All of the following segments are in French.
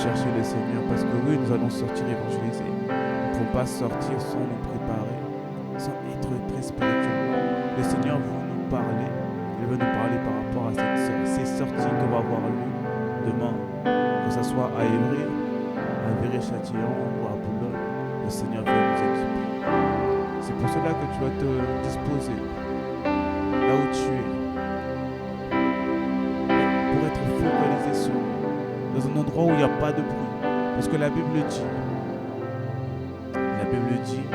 chercher le Seigneur parce que oui, nous allons sortir évangéliser. Nous ne pouvons pas sortir sans nous préparer, sans être prêts spirituellement. Le Seigneur veut nous parler. Il veut nous parler par rapport à ces sorties qui vont avoir lieu demain, que ce soit à Évry, à Viry-Châtillon ou à Boulogne. Le Seigneur veut nous équiper. C'est pour cela que tu vas te disposer là où tu es pour être focalisé sur lui, dans un endroit où il n'y a pas de bruit. Parce que la Bible dit,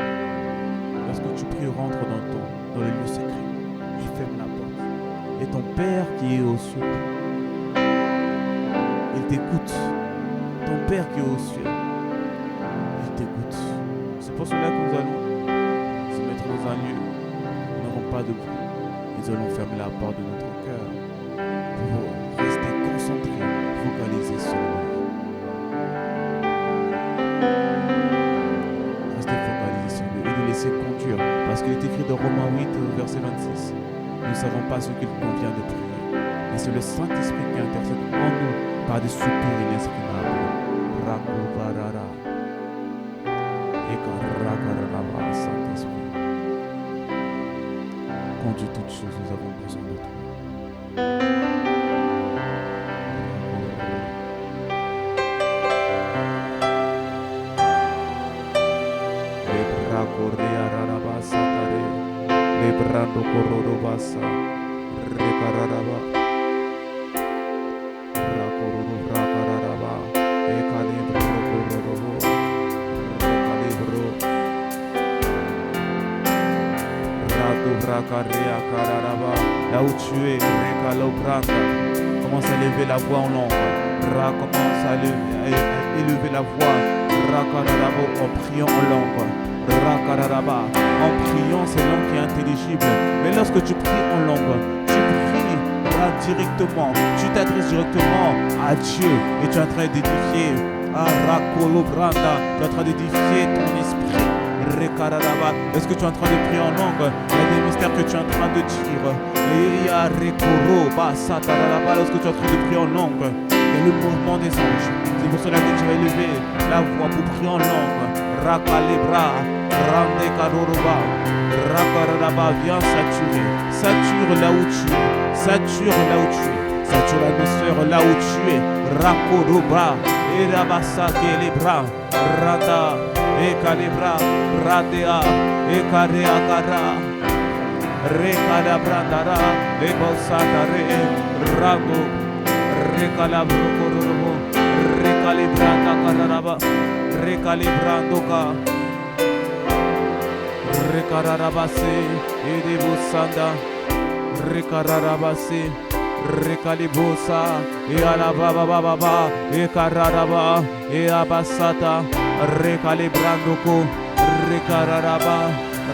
lorsque tu pries, rentre dans le lieu secret et ferme la porte. Et ton Père qui est aux cieux, il t'écoute. Ton Père qui est aux cieux, il t'écoute. C'est pour cela que nous allons se mettre dans un lieu où nous n'aurons pas de bruit. Nous allons fermer la porte de notre cœur pour rester concentrés, focalisés sur lui. Rester focalisés sur lui et nous laisser conduire. Parce qu'il est écrit dans Romains 8, verset 26. Nous ne savons pas ce qu'il convient de prier. Mais c'est le Saint-Esprit qui intercède en nous par des soupirs inexprimables. Rakovarara. Ekarakararava, Saint-Esprit. Conduis toutes choses, nous avons besoin de toi. Lebrakoreararaba, Satare. Lebrando Korodobasa. Rekararaba. Rakororo, Rakararaba. Ekalibro, Korodobo. Rekalibro. Là où tu es, commence à élever la voix en langue. Commence à élever la voix en priant en langue. En priant, c'est langue qui est intelligible. Mais lorsque tu pries en langue, tu pries directement, tu t'adresses directement à Dieu et tu es en train d'édifier. Tu es en train d'édifier ton esprit. Est-ce que tu es en train de prier en langue? Il y a des mystères que tu es en train de dire. Lorsque tu es en train de prier en langue, il y a le mouvement des anges. C'est pour cela que tu vas élever la voix pour prier en langue. Viens saturer. Sature là où tu es. Sature là où tu es. Sature l'atmosphère là où tu es. Rakoroba. Erabasa kelebra. Rada. Ekalebra, radea, ekareakara, rekalabrandara, lebosatare, rando, rekalabrokororobo, rekalibranda kararaba, rekalibrandoka, rekararabase, edebosanda, rekararabase, rekalibosa, ealababababa, ekararaba, eabasata, Recalibrandoko, Recararaba,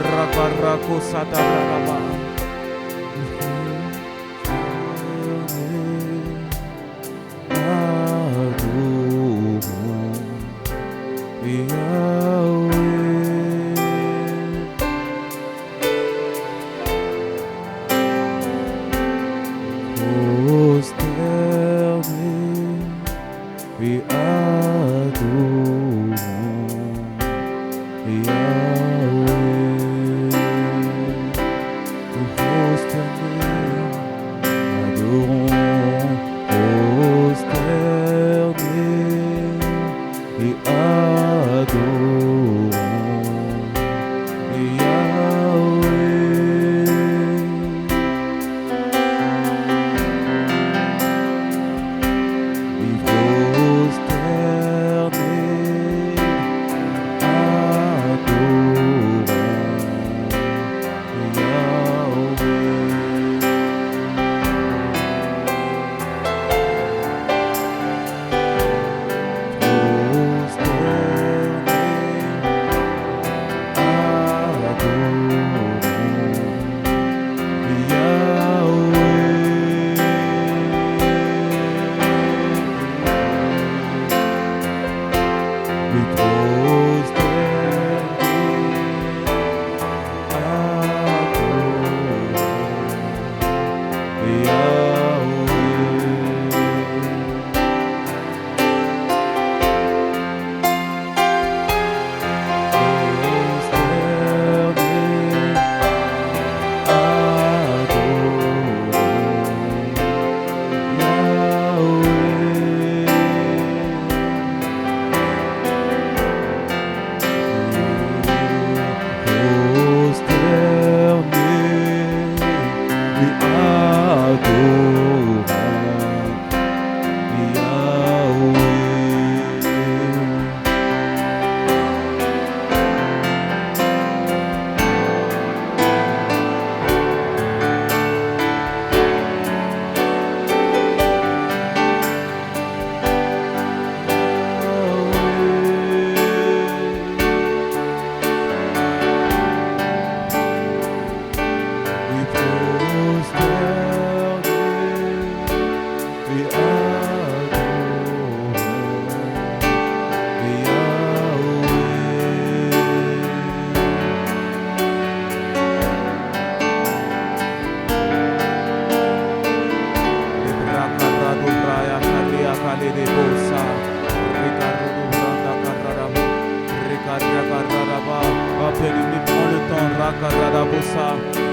Racarraco Sataraba.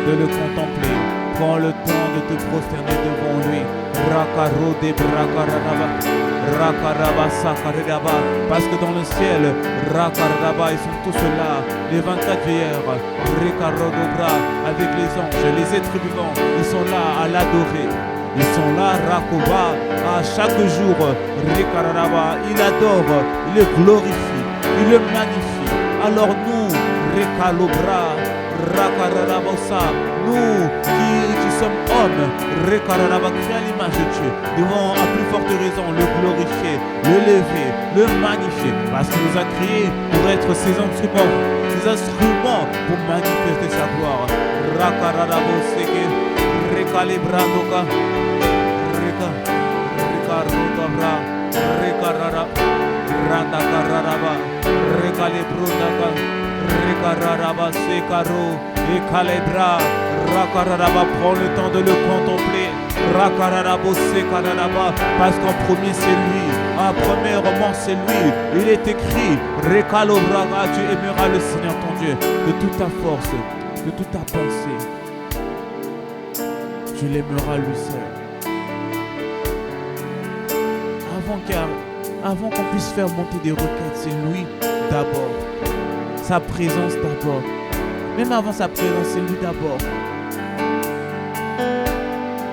de le contempler. Prends le temps de te prosterner devant lui. Rakaro de Brakaraba, Rakaraba Sakaridaba. Parce que dans le ciel, Rakaraba, ils sont tous là, les 24 vieillards, Rekarodobra, avec les anges, les êtres vivants, ils sont là à l'adorer. Ils sont là, Rakoba, à chaque jour, Rekaraba, il adore, il le glorifie, il le magnifie. Alors nous, Rekalobra, Rakararabosa, nous qui sommes hommes, Rekararaba, créés à l'image de Dieu, devons à plus forte raison le glorifier, le lever, le magnifier, parce qu'il nous a créés pour être ses instruments pour manifester sa gloire. Rakararaboseke, Rekalebrandoka, Rekarodabra, Rekarara, Randakararaba, Rekalebrundaka, Rekararaba, Sekaro, Ekalebra, Rakararaba, prends le temps de le contempler. Rakararabo, Sekararaba, parce qu'en premier c'est lui, en premièrement c'est lui. Il est écrit, Rekalobraga, tu aimeras le Seigneur ton Dieu de toute ta force, de toute ta pensée. Tu l'aimeras lui seul. Avant qu'on puisse faire monter des requêtes, c'est lui d'abord. Sa présence d'abord. Même avant sa présence, c'est lui d'abord.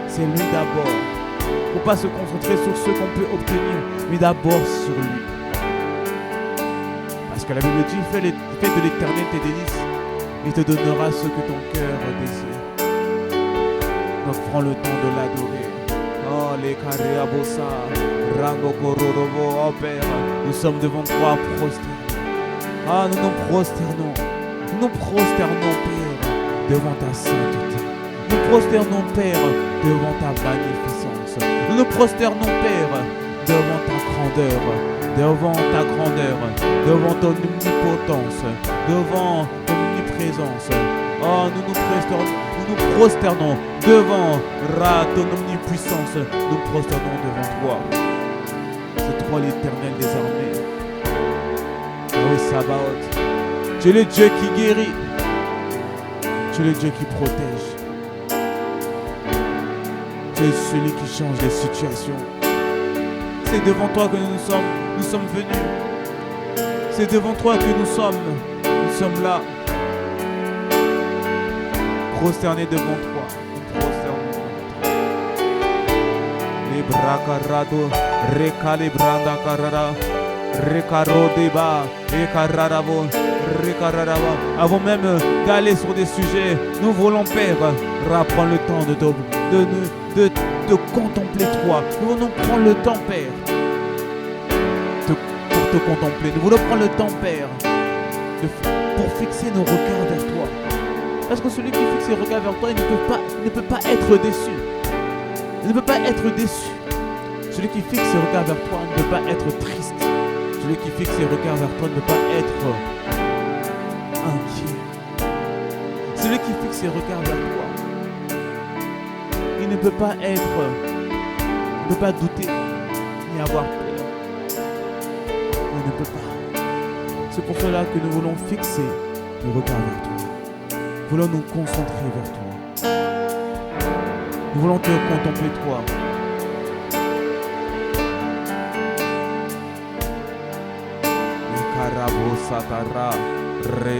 C'est lui d'abord. Il ne faut pas se concentrer sur ce qu'on peut obtenir, mais d'abord sur lui. Parce que la Bible dit, fais de l'Éternel tes délices. Il te donnera ce que ton cœur désire. Donc prends le temps de l'adorer. Oh, les Kariabosa, Rango Kororobo, oh Père, nous sommes devant toi prosternés. Ah, nous nous prosternons. Nous prosternons, Père, devant ta sainteté. Nous prosternons, Père, devant ta magnificence. Nous nous prosternons, Père, devant ta grandeur, devant ton omnipotence, devant ton omniprésence. Oh, nous nous prosternons devant ton omnipuissance. Nous prosternons devant toi. C'est toi l'Éternel des armées. Oh, Sabaoth. Tu es le Dieu qui guérit. Tu es le Dieu qui protège. Tu es celui qui change les situations. C'est devant toi que nous sommes venus. C'est devant toi que nous sommes là. Prosternés devant toi. Les bracarado, recalibranda carara, recarodeba, ecararabo. Avant même d'aller sur des sujets, nous voulons, Père, prendre le temps de contempler toi. Nous voulons prendre le temps, Père, pour te contempler. Nous voulons prendre le temps, Père, pour fixer nos regards vers toi. Parce que celui qui fixe ses regards vers toi, il ne peut pas être déçu. Il ne peut pas être déçu. Celui qui fixe ses regards vers toi ne peut pas être triste. Celui qui fixe ses regards vers toi ne peut pas être inquiet. Celui qui fixe ses regards vers toi, il ne peut pas douter ni avoir peur. Il ne peut pas. C'est pour cela que nous voulons fixer le regard vers toi. Nous voulons nous concentrer vers toi. Nous voulons te contempler toi. Karabo Satara Re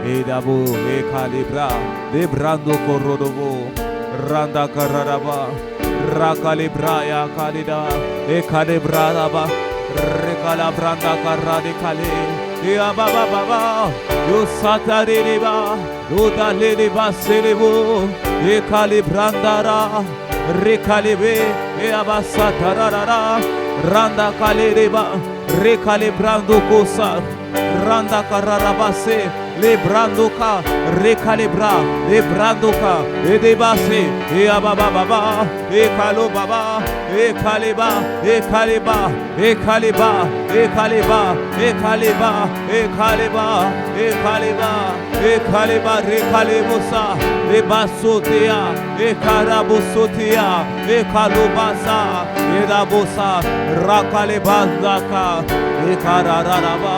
Edabo Ekalibra Lebrando Korodobo Randa Kararaba Rakalibra Ya Kalida Ekalibraba Rekalabranda Karade Kale Ea Baba Baba Yo Satareba Yoda Leba Selebo Ekalibrandara Rekalibe Ea Basatarara Randa Kaleba Recalibrando cosa, randa cararabase, lebrandoca, recalibra, lebrandoca, e de base, e abababa, e calobaba, e caliba, e caliba, e caliba, e caliba, e caliba, e caliba, e caliba, e caliba, recalibosa, e basotea, e carabosotea, e calobasa, e da bosa, racalebazaka. E carararaba,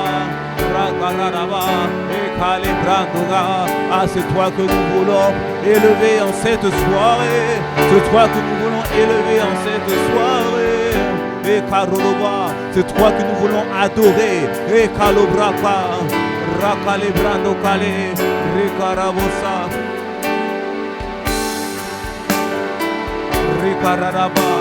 Ah, c'est toi que nous voulons élever en cette soirée. C'est toi que nous voulons élever en cette soirée. Et Karoba, c'est toi que nous voulons adorer. Et Kalobraka, Rakalebrando Kale, Rekarabosa, Rekararaba.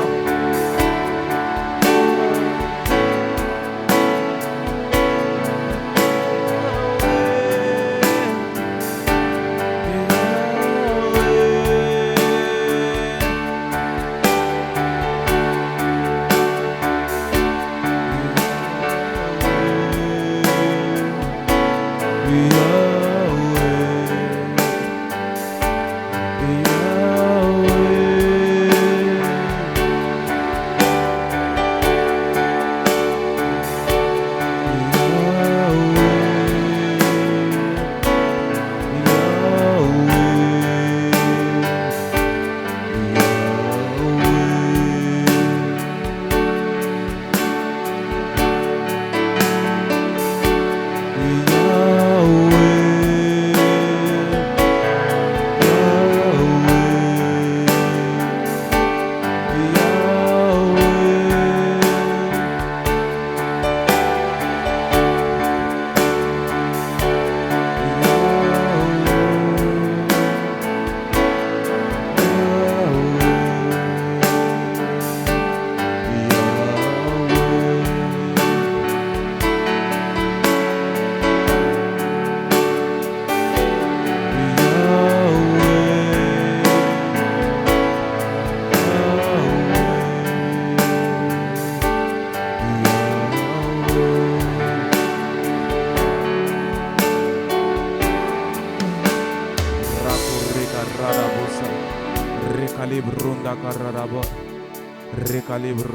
Recalibrunda carraraba, recalibro.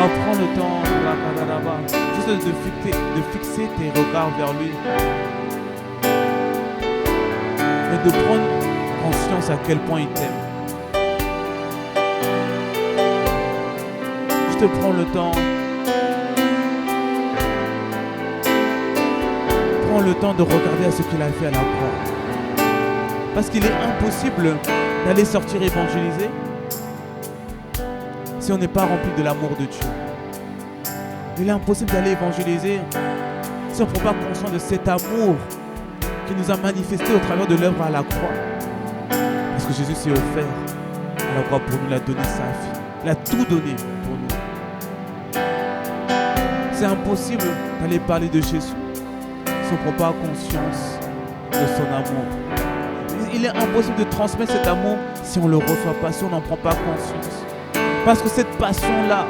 Prends le temps, juste de fixer tes regards vers lui et de prendre conscience à quel point il t'aime. Juste prends le temps. Prends le temps de regarder à ce qu'il a fait à la croix. Parce qu'il est impossible d'aller sortir évangéliser si on n'est pas rempli de l'amour de Dieu. Il est impossible d'aller évangéliser si on ne prend pas conscience de cet amour qui nous a manifesté au travers de l'œuvre à la croix. Parce que Jésus s'est offert à la croix pour nous, il a donné sa vie. Il a tout donné pour nous. C'est impossible d'aller parler de Jésus si on ne prend pas conscience de son amour. Il est impossible de transmettre cet amour si on ne le reçoit pas, si on n'en prend pas conscience. Parce que cette passion-là,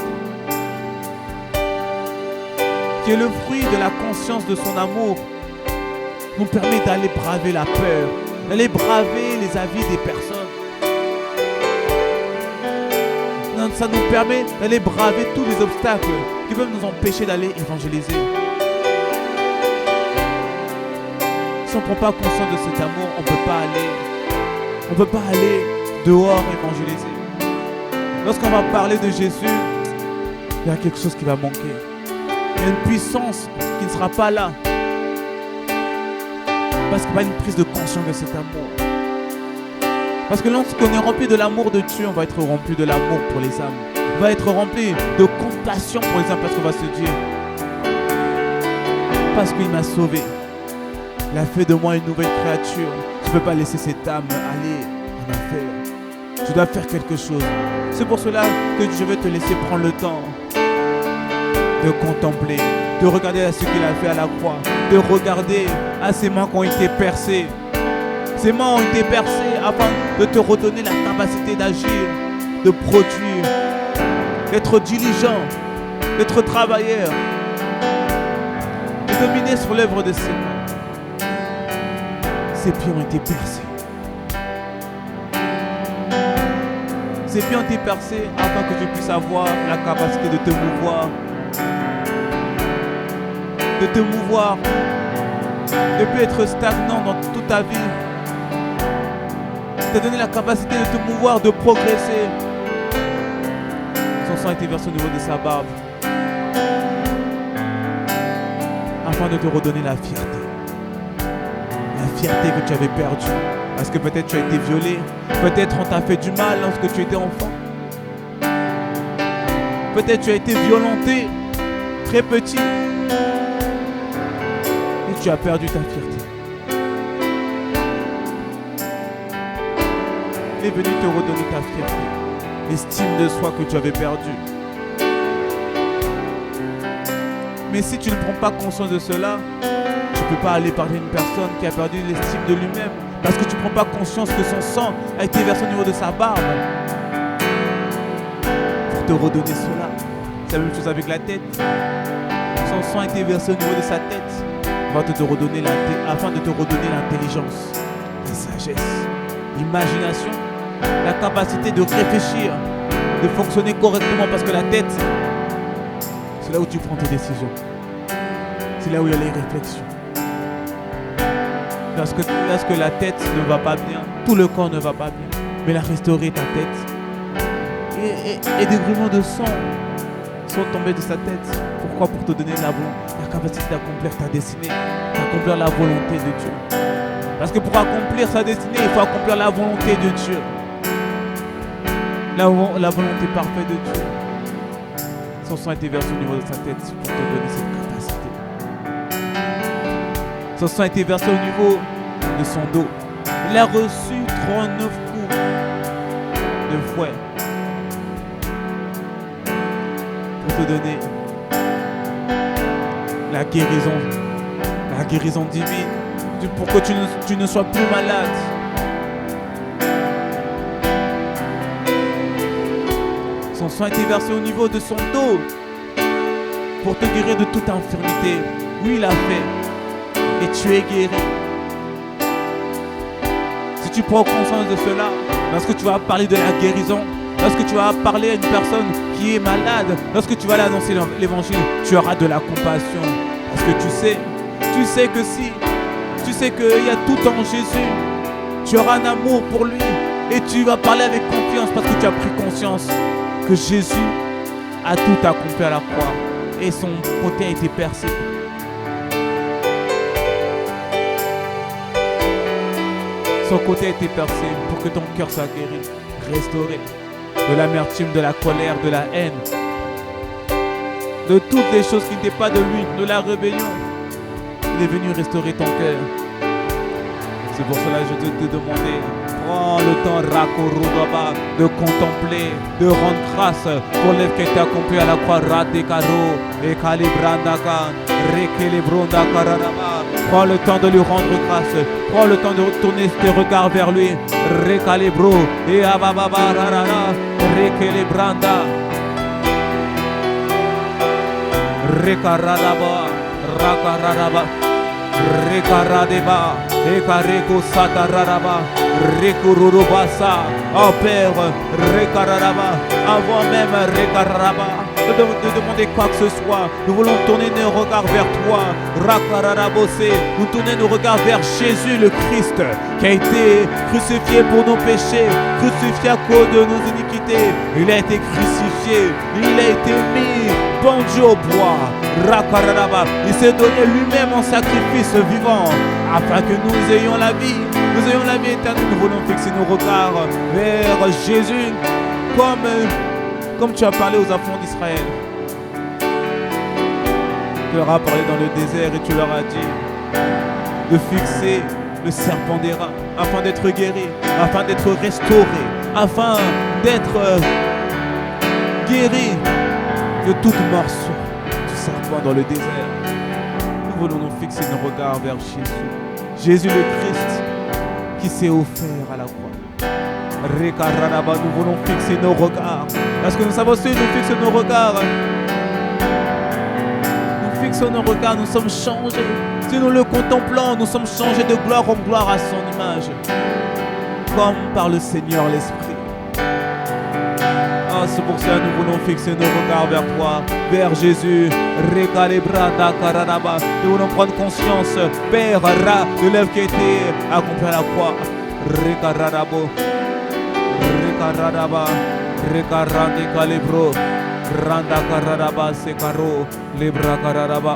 qui est le fruit de la conscience de son amour, nous permet d'aller braver la peur, d'aller braver les avis des personnes. Ça nous permet d'aller braver tous les obstacles qui peuvent nous empêcher d'aller évangéliser. Si on ne prend pas conscience de cet amour, on ne peut pas aller dehors évangéliser. Lorsqu'on va parler de Jésus, il y a quelque chose qui va manquer. Il y a une puissance qui ne sera pas là. Parce qu'il n'y a pas une prise de conscience de cet amour. Parce que lorsqu'on est rempli de l'amour de Dieu, on va être rempli de l'amour pour les âmes. On va être rempli de compassion pour les âmes parce qu'on va se dire, parce qu'il m'a sauvé, il a fait de moi une nouvelle créature. Je ne peux pas laisser cette âme aller en enfer. Je dois faire quelque chose. C'est pour cela que je vais te laisser prendre le temps de contempler, de regarder à ce qu'il a fait à la croix, de regarder à ses mains qui ont été percées. Ces mains ont été percées afin de te redonner la capacité d'agir, de produire, d'être diligent, d'être travailleur, de dominer sur l'œuvre de ses mains. Ses pieds ont été percés. Ses pieds ont été percés afin que tu puisses avoir la capacité de te mouvoir. De te mouvoir. De ne plus être stagnant dans toute ta vie. T'a donné la capacité de te mouvoir, de progresser. Son sang a été versé au niveau de sa barbe afin de te redonner la fierté. La fierté que tu avais perdue. Parce que peut-être tu as été violé. Peut-être on t'a fait du mal lorsque tu étais enfant. Peut-être tu as été violenté très petit. Et tu as perdu ta fierté. Il est venu te redonner ta fierté, l'estime de soi que tu avais perdue. Mais si tu ne prends pas conscience de cela, tu ne peux pas aller parler à une personne qui a perdu l'estime de lui-même parce que tu ne prends pas conscience que son sang a été versé au niveau de sa barbe pour te redonner cela. C'est la même chose avec la tête. Son sang a été versé au niveau de sa tête afin de te redonner l'intelligence, la sagesse, l'imagination, la capacité de réfléchir, de fonctionner correctement parce que la tête, c'est là où tu prends tes décisions. C'est là où il y a les réflexions. Lorsque la tête ne va pas bien, tout le corps ne va pas bien. Mais la restaurer ta tête. Et des grumeaux de sang sont tombés de sa tête. Pourquoi? Pour te donner la capacité d'accomplir ta destinée, d'accomplir la volonté de Dieu. Parce que pour accomplir sa destinée, il faut accomplir la volonté de Dieu. La volonté parfaite de Dieu. Son sang a été versé au niveau de sa tête pour te donner cette capacité. Son sang a été versé au niveau de son dos. Il a reçu 39 coups de fouet pour te donner la guérison divine, pour que tu ne sois plus malade. Son sang a été versé au niveau de son dos pour te guérir de toute infirmité. Oui, il a fait. Et tu es guéri. Si tu prends conscience de cela, lorsque tu vas parler de la guérison, lorsque tu vas parler à une personne qui est malade, lorsque tu vas lui annoncer l'évangile, tu auras de la compassion. Parce que tu sais que si, tu sais qu'il y a tout en Jésus, tu auras un amour pour lui et tu vas parler avec confiance parce que tu as pris conscience que Jésus a tout accompli à la croix et son côté a été percé. Son côté a été percé pour que ton cœur soit guéri, restauré de l'amertume, de la colère, de la haine, de toutes les choses qui n'étaient pas de lui, de la rébellion. Il est venu restaurer ton cœur. C'est pour cela que je te demandais, Prends le temps, Rakorubaba, de contempler, de rendre grâce pour l'œuvre qui a été accomplie à la croix. Radekaro, et Kalibrandaka, Rekelebrondaka. Prends le temps de lui rendre grâce. Prends le temps de retourner tes regards vers lui. Rekalebro, et Abababa, Rarara, Rekelebranda. Rekaradaba, Rakaradaba, Rekaradeba, Ekareko Satararaba, Rekururubasa, oh Père, Rekaradaba, avant même Rekaraba, de demander quoi que ce soit, nous voulons tourner nos regards vers toi, Rakaradabose, nous tourner nos regards vers Jésus le Christ, qui a été crucifié pour nos péchés, crucifié à cause de nos iniquités, il a été crucifié, il a été mis, pendu au bois, Rakaradaba, il s'est donné lui-même en sacrifice vivant, afin que nous ayons la vie éternelle. Nous voulons fixer nos regards vers Jésus, comme tu as parlé aux enfants d'Israël. Tu leur as parlé dans le désert et tu leur as dit de fixer le serpent des rats, afin d'être guéri, afin d'être restauré, afin d'être guéri de toute morsure du serpent dans le désert. Nous voulons nous fixer nos regards vers Jésus, Jésus le Christ, qui s'est offert à la croix. Rekaradaba, nous voulons fixer nos regards. Parce que nous savons si nous fixons nos regards, nous sommes changés. Si nous le contemplons, nous sommes changés de gloire en gloire à son image, comme par le Seigneur l'Esprit. Ah, c'est pour ça que nous voulons fixer nos regards vers toi, vers Jésus. Nous voulons prendre conscience, Père, de l'œuvre qui a été accomplie à la croix. Rekaradabo, Rekaradaba, Rekarande Kalebro, Randa Karadaba, Sekaro, Lebra Karadaba.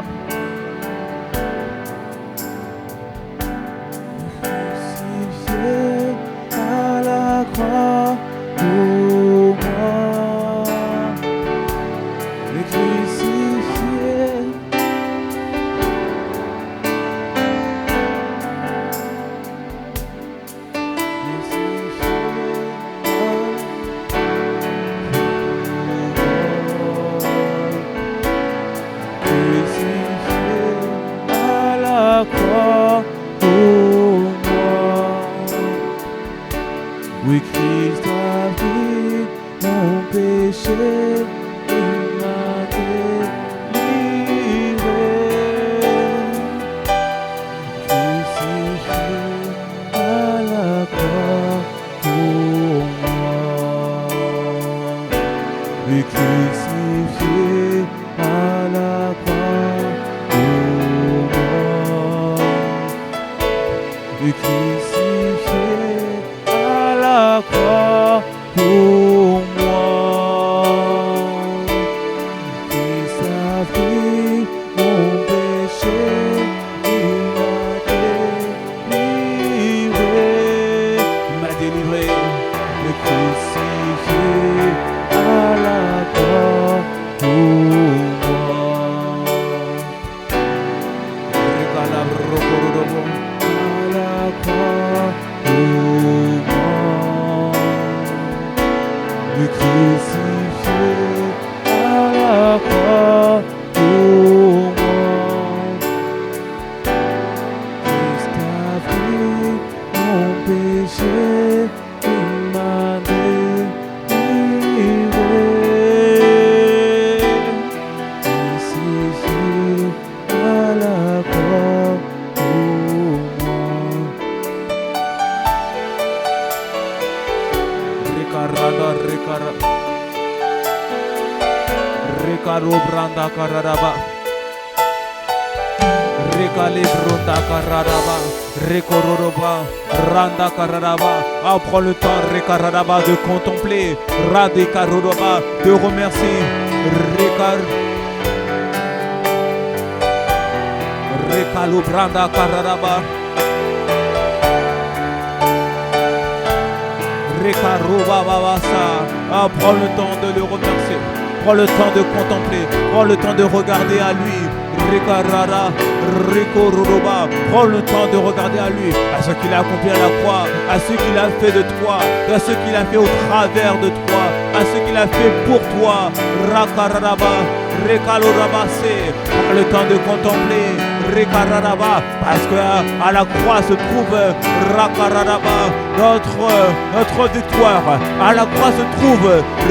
Crucifié à la croix pour moi, le crucifié. Oui, Christ a pris mon péché, il m'a délivré. Crucifié à la croix pour moi. Oui, crucifié à la croix pour moi. Oui, crucifié à la croix pour moi. Christ a pris mon péché, il m'a délivré, le crucifié à la croix pour moi. À la croix pour moi. Le crucifié à la croix pour moi. Christ a pris mon péché, il m'a délivré. Crucifié à la croix pour moi. Rekaro branda karadaba, rekale branda karadaba, rekororoba, randa karadaba. Ah, prends le temps, rekaradaba, de contempler, radekaroba, de remercier, rekalo branda karadaba. Ah, prends le temps de le remercier, prends le temps de contempler, prends le temps de regarder à lui. Rekarara, Rekororoba. Prends le temps de regarder à lui, à ce qu'il a accompli à la croix, à ce qu'il a fait de toi, à ce qu'il a fait au travers de toi, à ce qu'il a fait pour toi. Rakararaba, Rekalorabase. Prends le temps de contempler. Rekararaba, parce qu'à la croix se trouve Rakararaba, notre victoire. À la croix se trouve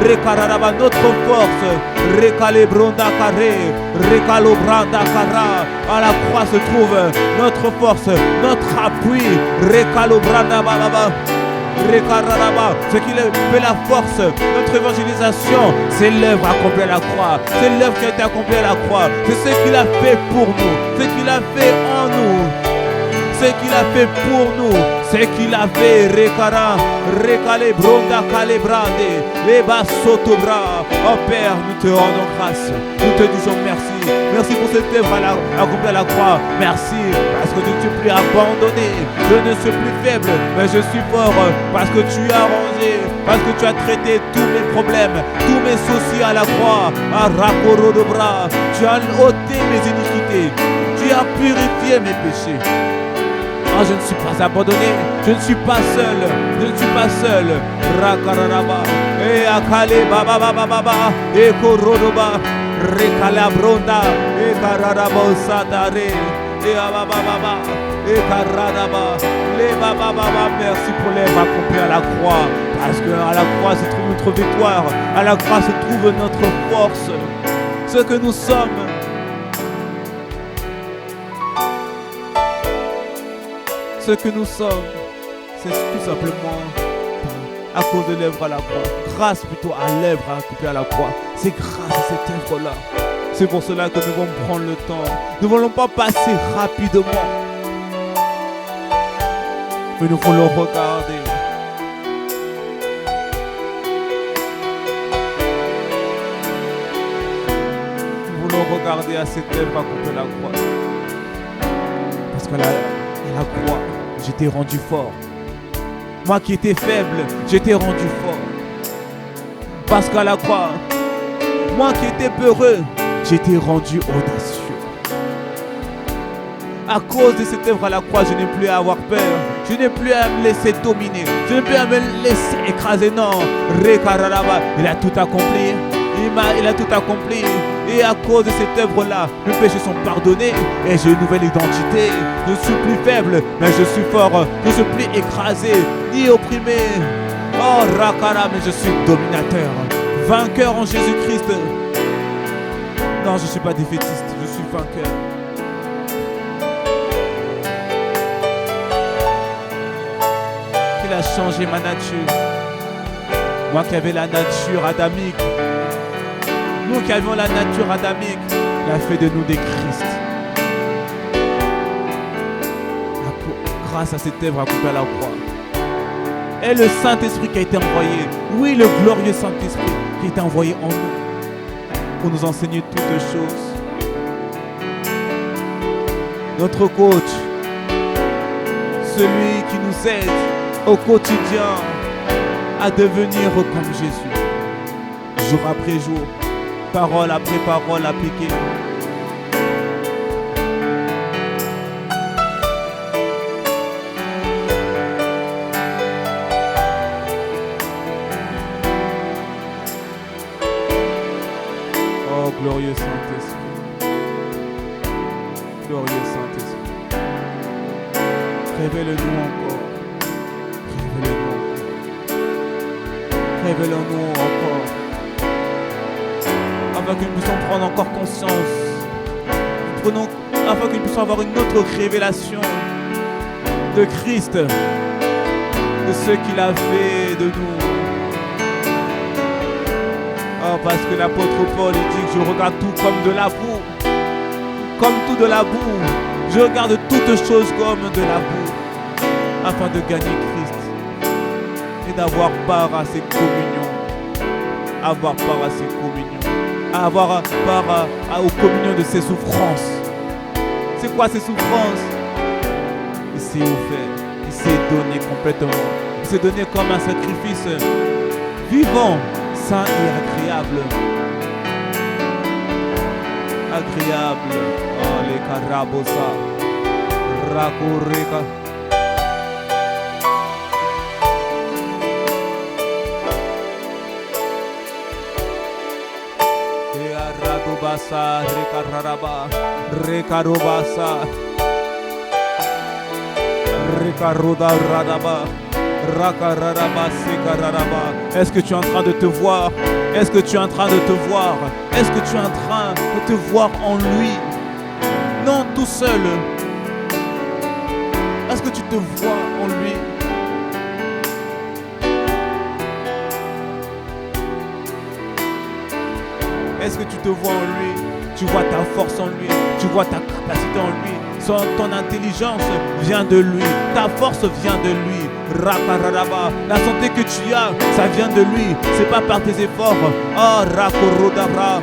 Rekararaba, notre force. Rekalebronda Kare, Rekalobranda Kara. À la croix se trouve notre force, notre appui. Rekalobranda Baba. Rekararaba, ce qui fait la force, notre évangélisation, c'est l'œuvre accomplie à la croix, c'est l'œuvre qui a été accomplie à la croix, c'est ce qu'il a fait pour nous, ce qu'il a fait en nous, ce qu'il a fait pour nous, ce qu'il a fait. Rekara, Rekale Bronda Kalebrade, Leba Sotobra. Oh Père, nous te rendons grâce, nous te disons merci. Merci pour cette œuvre accomplie à la croix. Merci parce que je ne suis plus abandonné, je ne suis plus faible, mais je suis fort parce que tu as rangé, parce que tu as traité tous mes problèmes, tous mes soucis à la croix. À Rakoro de bras, tu as ôté mes iniquités, tu as purifié mes péchés. Oh, je ne suis pas abandonné, je ne suis pas seul, je ne suis pas seul. Rakararaba, et Akale Baba Baba Baba, et Korodoba, Rekalabronda, et Kararaba Sadare, et Ababa Baba, et Karadaba, les Baba Baba. Merci pour l'œuvre accomplie à la croix, parce qu'à la croix se trouve notre victoire, à la croix se trouve notre force, ce que nous sommes. Ce que nous sommes, c'est tout simplement à cause de l'œuvre à la croix. Grâce plutôt à l'œuvre accomplie à la croix. C'est grâce à cette œuvre-là. C'est pour cela que nous devons prendre le temps. Nous ne voulons pas passer rapidement, mais nous voulons regarder. Nous voulons regarder à cette œuvre accomplie à la croix. Parce qu'à la croix, j'étais rendu fort. Moi qui étais faible, j'étais rendu fort. Parce qu'à la croix, moi qui étais peureux, j'étais rendu audacieux. À cause de cette œuvre à la croix, je n'ai plus à avoir peur. Je n'ai plus à me laisser dominer. Je n'ai plus à me laisser écraser. Non, Rekararaba, il a tout accompli. Il a tout accompli. Et à cause de cette œuvre-là, mes péchés sont pardonnés et j'ai une nouvelle identité. Je ne suis plus faible, mais je suis fort. Je ne suis plus écrasé, ni opprimé. Oh, Rakara, mais je suis dominateur, vainqueur en Jésus-Christ. Non, je ne suis pas défaitiste, je suis vainqueur. Il a changé ma nature. Moi qui avais la nature adamique, nous qui avions la nature adamique, il a fait de nous des Christ. Grâce à cette œuvre accomplie à la croix. Et le Saint-Esprit qui a été envoyé. Oui, le glorieux Saint-Esprit qui a été envoyé en nous pour nous enseigner toutes choses. Notre coach, celui qui nous aide au quotidien à devenir comme Jésus, jour après jour. Parole après parole appliquée. Oh, glorieux Saint-Esprit. Glorieux Saint-Esprit. Révèle-nous encore. Révèle-nous encore. Révèle-nous encore. Afin que nous puissions prendre encore conscience, afin que nous puissions avoir une autre révélation de Christ, de ce qu'il a fait de nous. Oh, parce que l'apôtre Paul il dit que je regarde tout comme de la boue, comme tout de la boue. Je regarde toutes choses comme de la boue, afin de gagner Christ et d'avoir part à ses communions, avoir part à ses communions. Avoir part aux communions de ses souffrances. C'est quoi ces souffrances? Il s'est offert, il s'est donné complètement. Il s'est donné comme un sacrifice vivant, saint et agréable. Agréable. Oh. les carabosa, rakureka. Basa, rekararaba, rekarobasa, rekaroda radaba, rakararaba, sekararaba. Est-ce que tu es en train de te voir? Est-ce que tu es en train de te voir? Est-ce que tu es en train de te voir en lui? Non tout seul. Est-ce que tu te vois en lui? Est-ce que tu te vois en lui? Tu vois ta force en lui, tu vois ta capacité en lui. Ton intelligence vient de lui, ta force vient de lui. Rakararaba, la santé que tu as, ça vient de lui. C'est pas par tes efforts. Oh, rakorodabra,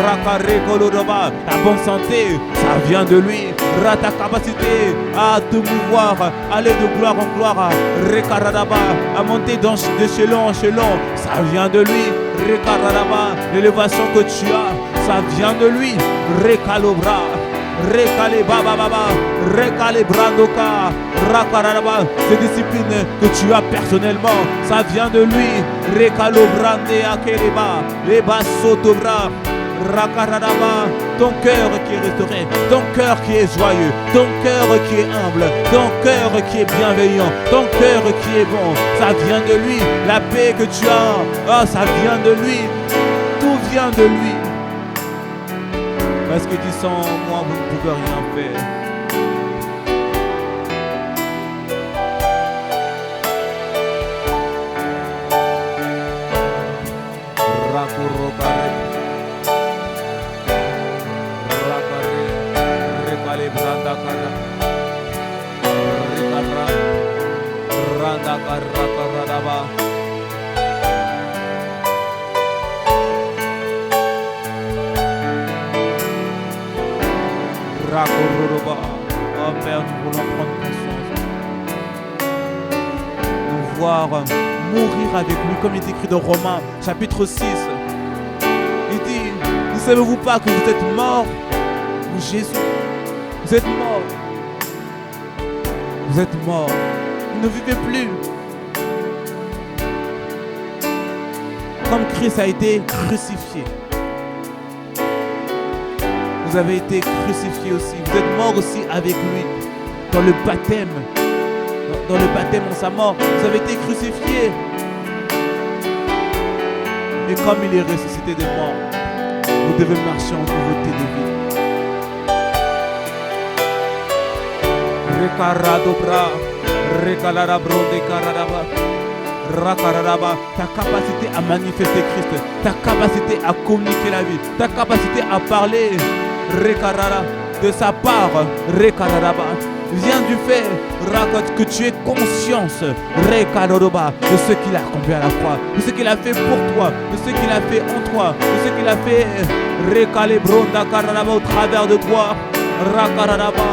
rakarekolodaba, la bonne santé, ça vient de lui. Ta capacité à te mouvoir, aller de gloire en gloire, rekaradaba, à monter d'échelon en échelon, ça vient de lui. Rekaradaba, l'élévation que tu as, ça vient de lui. Rekalobra, rekale baba baba, rekale brandoka, rakaradaba, ces disciplines que tu as personnellement, ça vient de lui. Rekalobrande akeleba, leba sotobra. Rakaradaba, ton cœur qui est restauré, ton cœur qui est joyeux, ton cœur qui est humble, ton cœur qui est bienveillant, ton cœur qui est bon, ça vient de lui. La paix que tu as, oh, ça vient de lui. Tout vient de lui. Parce que tu sens, moi, vous ne pouvez rien faire. Rakurokare. Oh Père, nous voulons prendre conscience, nous voir mourir avec lui, comme il est écrit dans Romains chapitre 6. Il dit, ne savez-vous pas que vous êtes morts pour Jésus? Vous êtes morts. Vous êtes morts. Vous ne vivez plus. Comme Christ a été crucifié. Vous avez été crucifiés aussi. Vous êtes morts aussi avec lui. Dans le baptême. Dans le baptême en sa mort. Vous avez été crucifiés. Et comme il est ressuscité des morts, vous devez marcher en nouveauté de vie. Rekaradobra, rekalarabronde karadaba, rakaradaba, ta capacité à manifester Christ, ta capacité à communiquer la vie, ta capacité à parler, rekarara, de sa part, rekaradaba, vient du fait que tu aies conscience, rekarodoba, de ce qu'il a accompli à la croix, de ce qu'il a fait pour toi, de ce qu'il a fait en toi, de ce qu'il a fait, rekalebronda karadaba, au travers de toi, rakaradaba.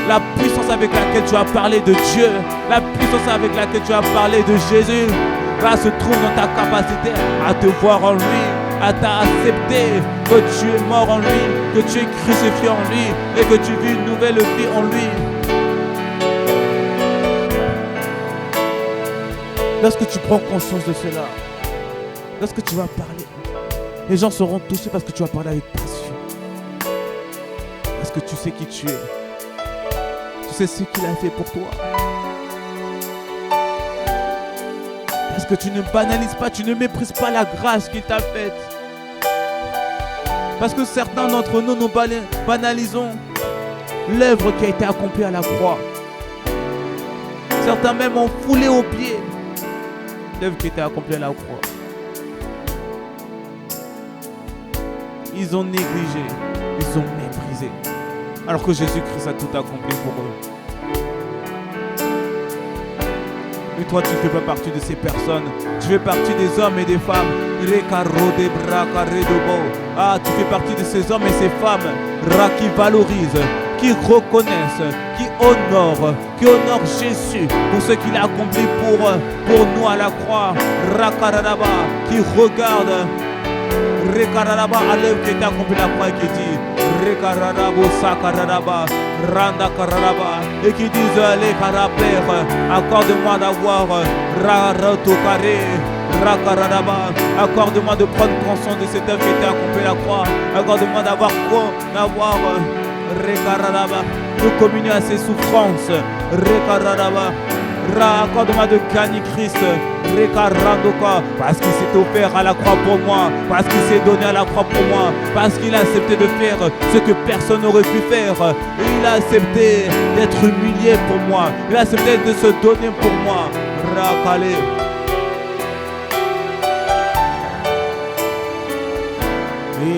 La puissance avec laquelle tu as parlé de Dieu, la puissance avec laquelle tu as parlé de Jésus, là se trouve dans ta capacité à te voir en lui, à t'accepter que tu es mort en lui, que tu es crucifié en lui et que tu vis une nouvelle vie en lui. Lorsque tu prends conscience de cela, lorsque tu vas parler, les gens seront touchés parce que tu vas parler avec passion, parce que tu sais qui tu es. Tu sais ce qu'il a fait pour toi. Parce que tu ne banalises pas, tu ne méprises pas la grâce qu'il t'a faite. Parce que certains d'entre nous, nous banalisons l'œuvre qui a été accomplie à la croix. Certains même ont foulé aux pieds l'œuvre qui a été accomplie à la croix. Ils ont négligé, ils ont méprisé. Alors que Jésus-Christ a tout accompli pour eux. Et toi, tu ne fais pas partie de ces personnes. Tu fais partie des hommes et des femmes. Ah, tu fais partie de ces hommes et ces femmes qui valorisent, qui reconnaissent, qui honorent Jésus pour ce qu'il a accompli pour nous à la croix. Qui regarde à l'œuvre qui a été accomplie à la croix et qui dit Rekararabo Sakararaba, Randa Kararaba, et qui disent les Karapères, accorde-moi d'avoir Rarato Carré, Rakararaba, accorde-moi de prendre conscience de cette œuvre qui était accomplie à la croix, accorde-moi d'avoir Rekararaba, de communier à ses souffrances, Rekararaba, accorde-moi de gagner Christ, Rekarandoka, parce qu'il s'est offert à la croix pour moi, parce qu'il s'est donné à la croix pour moi, parce qu'il a accepté de faire ce que personne n'aurait pu faire. Il a accepté d'être humilié pour moi, il a accepté de se donner pour moi. Rakale.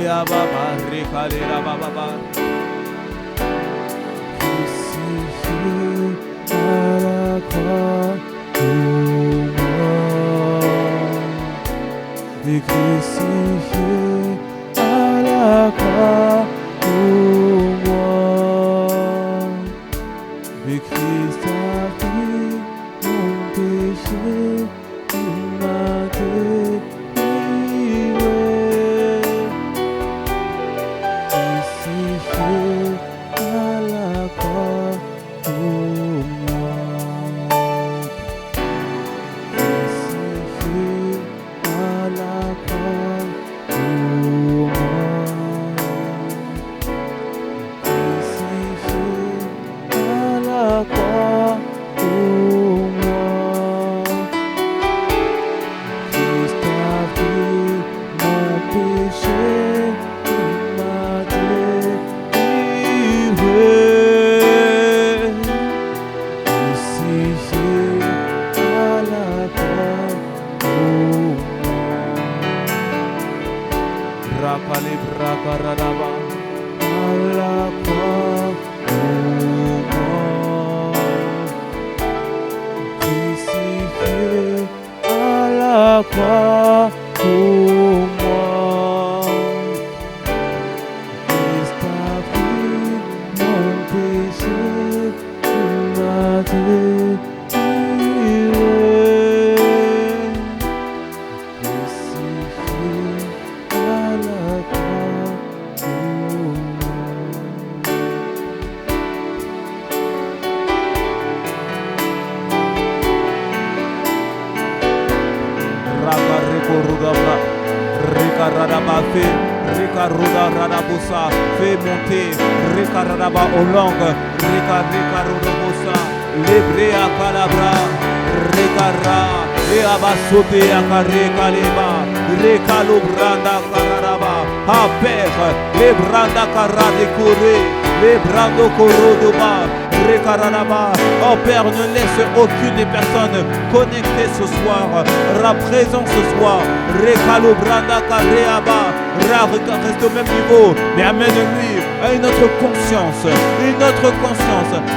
Ya baba, rekale la baba. Crucifié à la croix pour moi, et crucifié à la croix pour moi, et Christ a pris mon péché, il m'a délivré. Crucifié à la croix pour moi, crucifié à la croix pour moi, crucifié à la croix pour moi. Christ a pris mon péché, il m'a délivré. Crucifié à la croix pour moi. Rapale brakararaba à la croix pour moi. Crucifié à la croix pour moi. Christ a pris mon péché, il m'a délivré. Crucifié à la croix pour moi. Fais monter Rekararaba aux langues, Rekarodobosa, Lebrea Calabra, Rekara, et Abasote Akare Kaleba, Rekalobranda Kararaba, Aper, Lebranda Karade Kore, Lebrando Korodoba. Oh Père, ne laisse aucune des personnes connectées ce soir, présent ce soir. Rekalo Branda Kareaba, reste au même niveau, mais amène-lui à une autre conscience,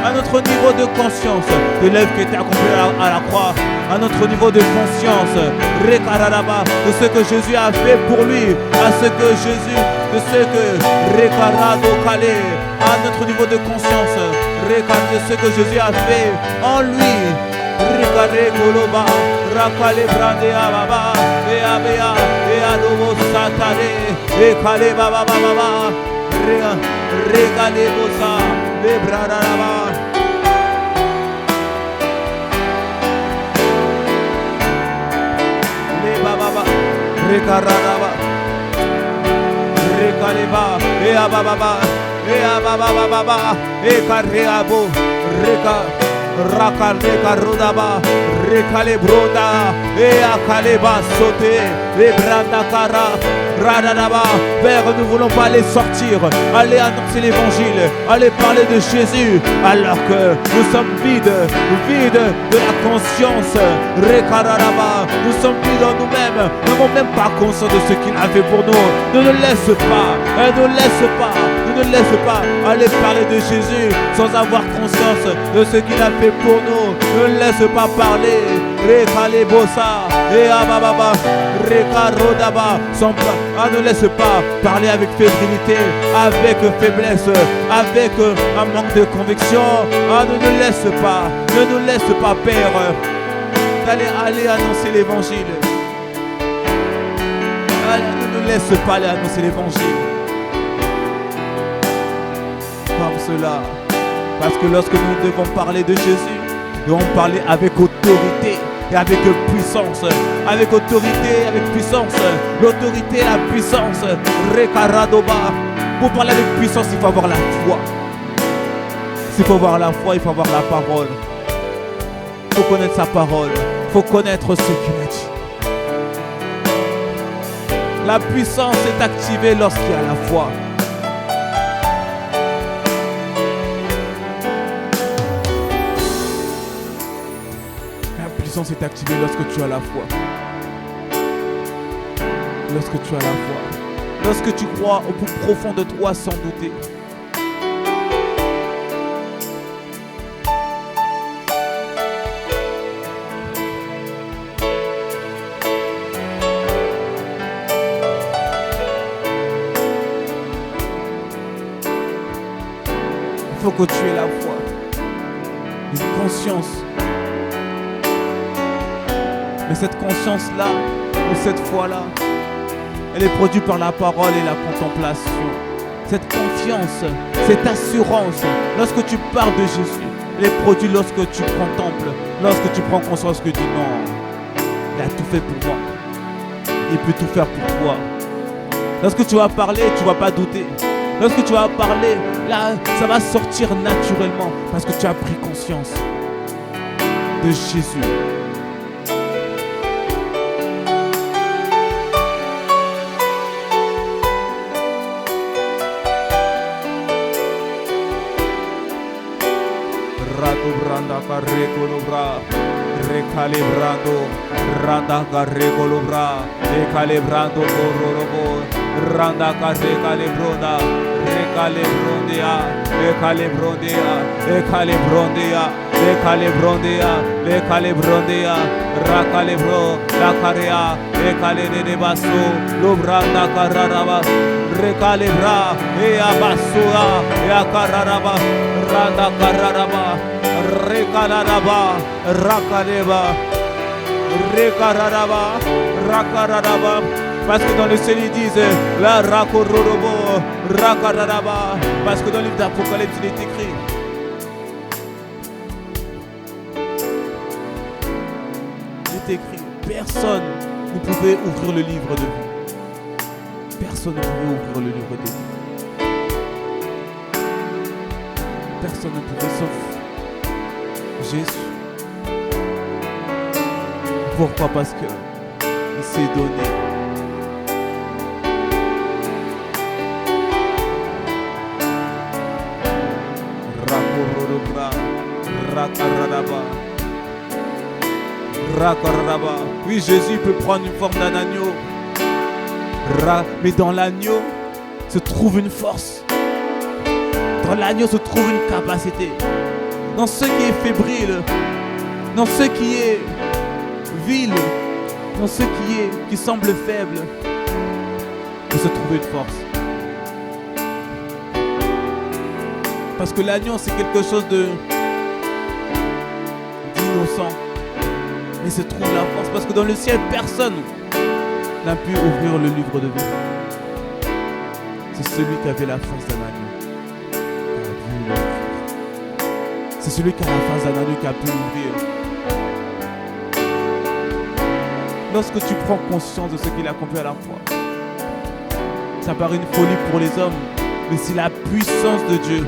à notre niveau de conscience de l'œuvre qui était accomplie à la croix, à notre niveau de conscience, Rekararaba, de ce que Jésus a fait pour lui, à ce que Jésus, de ce que Rekarado Kale, à notre niveau de conscience, de ce que Jésus a fait en lui. Rekare Koloba, Rakale Brande Ababa, et Abea, et Adobo Satare, et Kale Baba Baba, Regale Bosa, et Bradaba. Les Baba, Rekaraba, Rekaleba, et Ababa. Et ababa, et kareabo, raka reka rodaba, rekale broda, et akaleba sauté, et branda kara, radadaba. Père, nous ne voulons pas aller sortir, aller annoncer l'évangile, aller parler de Jésus, alors que nous sommes vides de la conscience, rekaradaba. Nous sommes vides en nous-mêmes, nous n'avons même pas conscience de ce qu'il a fait pour nous. Ne nous laisse pas aller parler de Jésus sans avoir conscience de ce qu'il a fait pour nous. Ne laisse pas parler. Rekalebosa et Ababa, Rekarodaba. Ne laisse pas parler avec fébrilité, avec faiblesse, avec un manque de conviction. Ne nous laisse pas, Père, d'aller annoncer l'évangile. Ne nous laisse pas aller annoncer l'évangile. cela. Parce que lorsque nous devons parler de Jésus, nous devons parler avec autorité et avec puissance. Avec autorité, avec puissance. L'autorité et la puissance. Rekaradoba. Pour parler avec puissance, il faut avoir la foi. S'il faut avoir la foi, il faut avoir la parole. Il faut connaître sa parole. Il faut connaître ce qu'il a dit. La puissance est activée lorsqu'il y a la foi. La puissance est activée lorsque tu as la foi. Lorsque tu as la foi. Lorsque tu crois au plus profond de toi sans douter. Il faut que tu aies la foi, une conscience. Mais cette conscience-là, ou cette foi-là, elle est produite par la parole et la contemplation. Cette confiance, cette assurance, lorsque tu parles de Jésus, elle est produite lorsque tu contemples, lorsque tu prends conscience que tu dis non, il a tout fait pour moi. Il peut tout faire pour toi. Lorsque tu vas parler, tu ne vas pas douter. Lorsque tu vas parler, là, ça va sortir naturellement parce que tu as pris conscience de Jésus. Randa carrego bra, recalibrando, randa carrego bra, recalibrando corrobo, randa carrega lebronda, recalibrondia, recalibrondia, recalibrondia, recalibrondia, recalibrondia, racalibro, la carea, recalere de basso, lobranda carraraba, recalibra, e abasua, e acararaba, randa carraraba. Rekararaba, rakareba, rekararaba, rakararaba. Parce que dans le ciel ils disent la rakororobo, rakararaba. Parce que dans le livre d'Apocalypse il est écrit. Il est écrit, personne ne pouvait ouvrir le livre de vie. Personne ne pouvait ouvrir le livre de vie. Personne ne pouvait sauf Jésus. Pourquoi? Parce que il s'est donné. Rakaraba. Oui, Jésus peut prendre une forme d'un agneau. Mais dans l'agneau se trouve une force. Dans l'agneau se trouve une capacité. Dans ce qui est fébrile, dans ce qui est vil, dans ce qui semble faible, il se trouve une force. Parce que l'agneau c'est quelque chose d'innocent. Mais il se trouve la force. Parce que dans le ciel, personne n'a pu ouvrir le livre de vie. C'est celui qui avait la force d'un agneau. C'est celui qui a la face d'un agneau qui a pu ouvrir. Lorsque tu prends conscience de ce qu'il a accompli à la croix, ça paraît une folie pour les hommes, mais c'est la puissance de Dieu.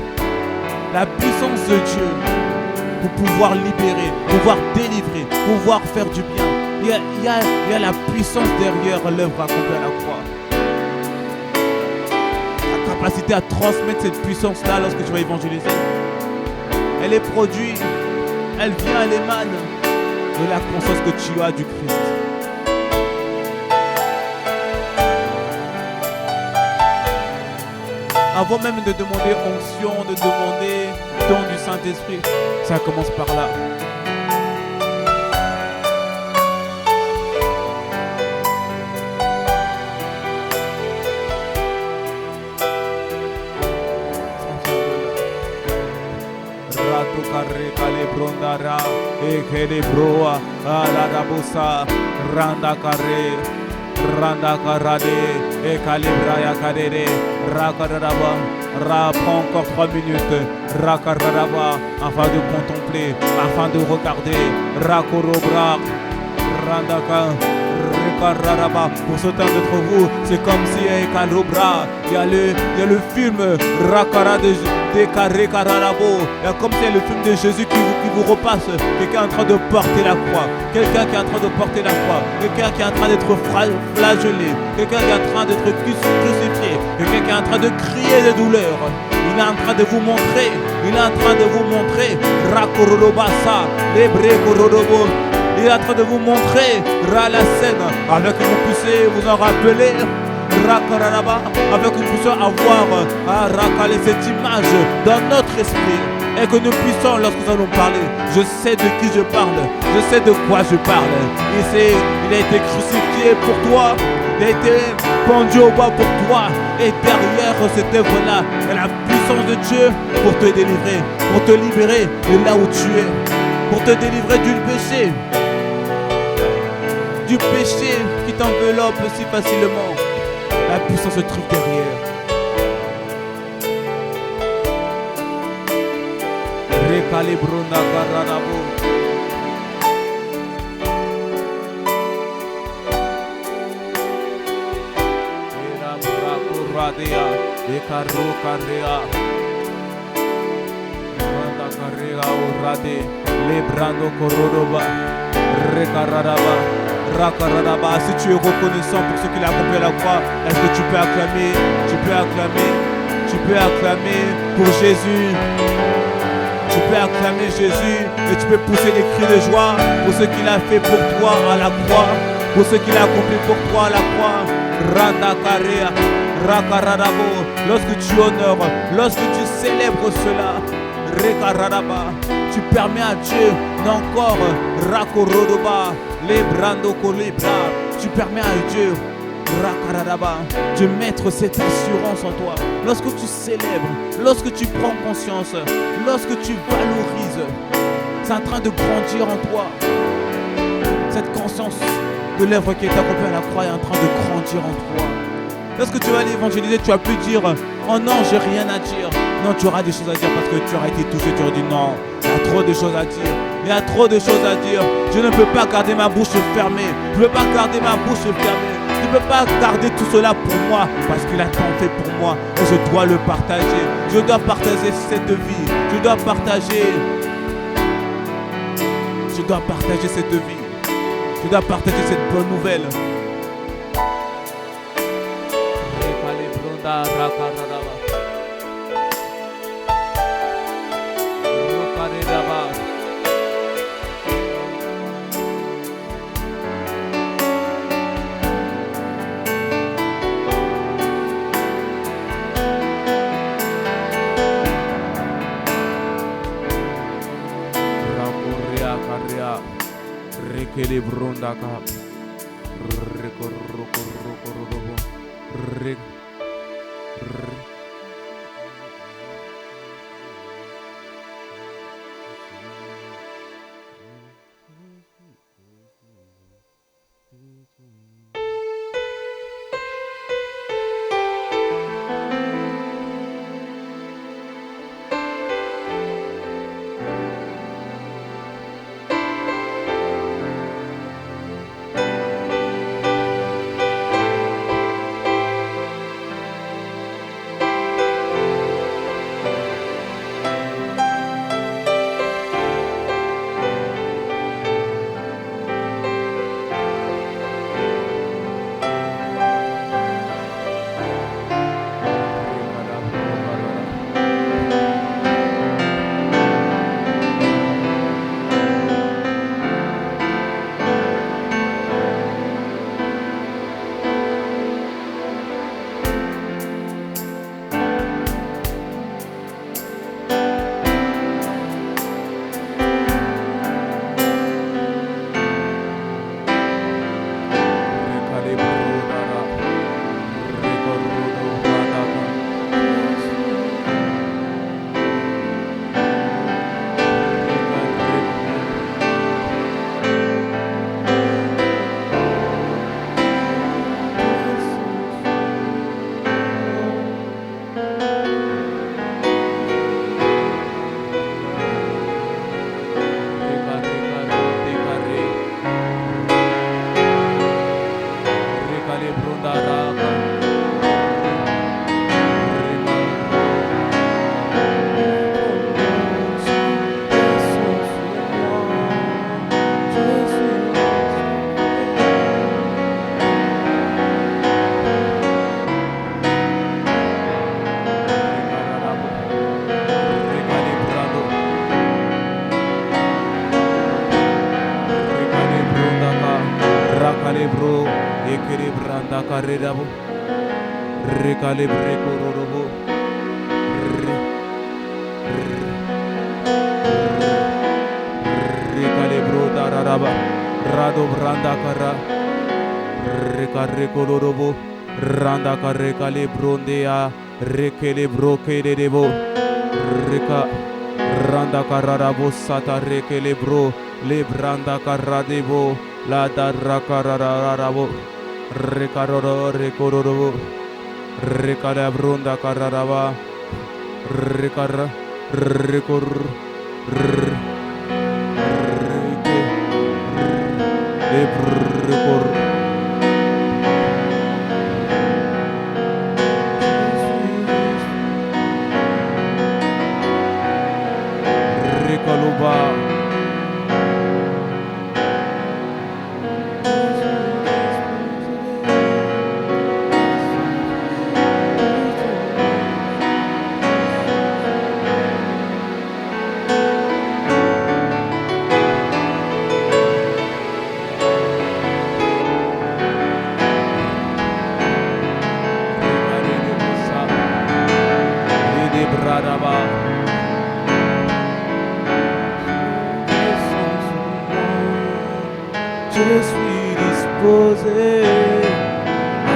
La puissance de Dieu pour pouvoir libérer, pouvoir délivrer, pouvoir faire du bien. Il y a la puissance derrière l'œuvre accomplie à la croix. La capacité à transmettre cette puissance-là lorsque tu vas évangéliser. Elle est produite, elle vient, elle émane de la conscience que tu as du Christ. Avant même de demander onction, de demander don du Saint-Esprit, ça commence par là. Randa Karade, et Kalibraya Kadede, Rakaraba, prends encore 3 minutes, Rakaraba, afin de contempler, afin de regarder, Rakorobra, Randaka, Rekararaba. Pour certains d'entre vous, c'est comme si Kalobra, il y a le film Rakara de Rekararabo. Il y a comme si c'est le film de Jésus qui vous repasse. Quelqu'un est en train de porter la croix. Quelqu'un qui est en train de porter la croix. Quelqu'un qui est en train d'être flagellé. Quelqu'un qui est en train d'être crucifié. Quelqu'un qui est en train de crier de douleur. Il est en train de vous montrer. Il est en train de vous montrer. Rakorobasa, Lebrekororobo. Il est en train de vous montrer la scène avec que vous puissiez vous en rappeler. Avec que nous puissions avoir cette image dans notre esprit et que nous puissions, lorsque nous allons parler, je sais de qui je parle, je sais de quoi je parle. Il a été crucifié pour toi, il a été pendu au bois pour toi, et derrière cette œuvre-là, il y a la puissance de Dieu pour te délivrer, pour te libérer de là où tu es, pour te délivrer du péché qui t'enveloppe si facilement. La puissance se trouve derrière. Recalibrona Garanabo. Radea, Ekaru Karea, Randa Karea Urade, Lebrando Kororoba, Rekararaba. Rakararaba. Si tu es reconnaissant pour ce qu'il a accompli à la croix, est-ce que tu peux acclamer? Tu peux acclamer. Tu peux acclamer pour Jésus. Tu peux acclamer Jésus et tu peux pousser des cris de joie pour ce qu'il a fait pour toi à la croix, pour ce qu'il a accompli pour toi à la croix. Randakarea, Rakararabo. Lorsque tu honores, lorsque tu célèbres cela, Rekararaba, tu permets à Dieu d'encore Rakorodoba, Lebrando Kolibra. Tu permets à Dieu Rakararaba de mettre cette assurance en toi. Lorsque tu célèbres, lorsque tu prends conscience, lorsque tu valorises, c'est en train de grandir en toi. Cette conscience de l'œuvre qui est accomplie à la croix est en train de grandir en toi. Lorsque tu vas aller évangéliser, tu vas plus dire oh non, j'ai rien à dire. Non, tu auras des choses à dire parce que tu auras été touché. Tu auras dit non, il y a trop de choses à dire. Il y a trop de choses à dire. Je ne peux pas garder ma bouche fermée. Je ne peux pas garder ma bouche fermée. Je ne peux pas garder tout cela pour moi parce qu'il a tant fait pour moi. Et je dois le partager. Je dois partager cette vie. Je dois partager. Je dois partager cette vie. Je dois partager cette bonne nouvelle. Ekelebranda karedabo. Recalibre kororobo. Recalibro dararaba. Rado branda kara. Recare kolorobo. Randa kare calibrondea. Recalibro kedebo. Reca. Randa kararabo sata recalibro. Lebranda karadebo. La darra kararabo. Recaroro recororobo. Recalabronda cararaba. Recara. Recor. Recor. Recaloba. Je suis disposé,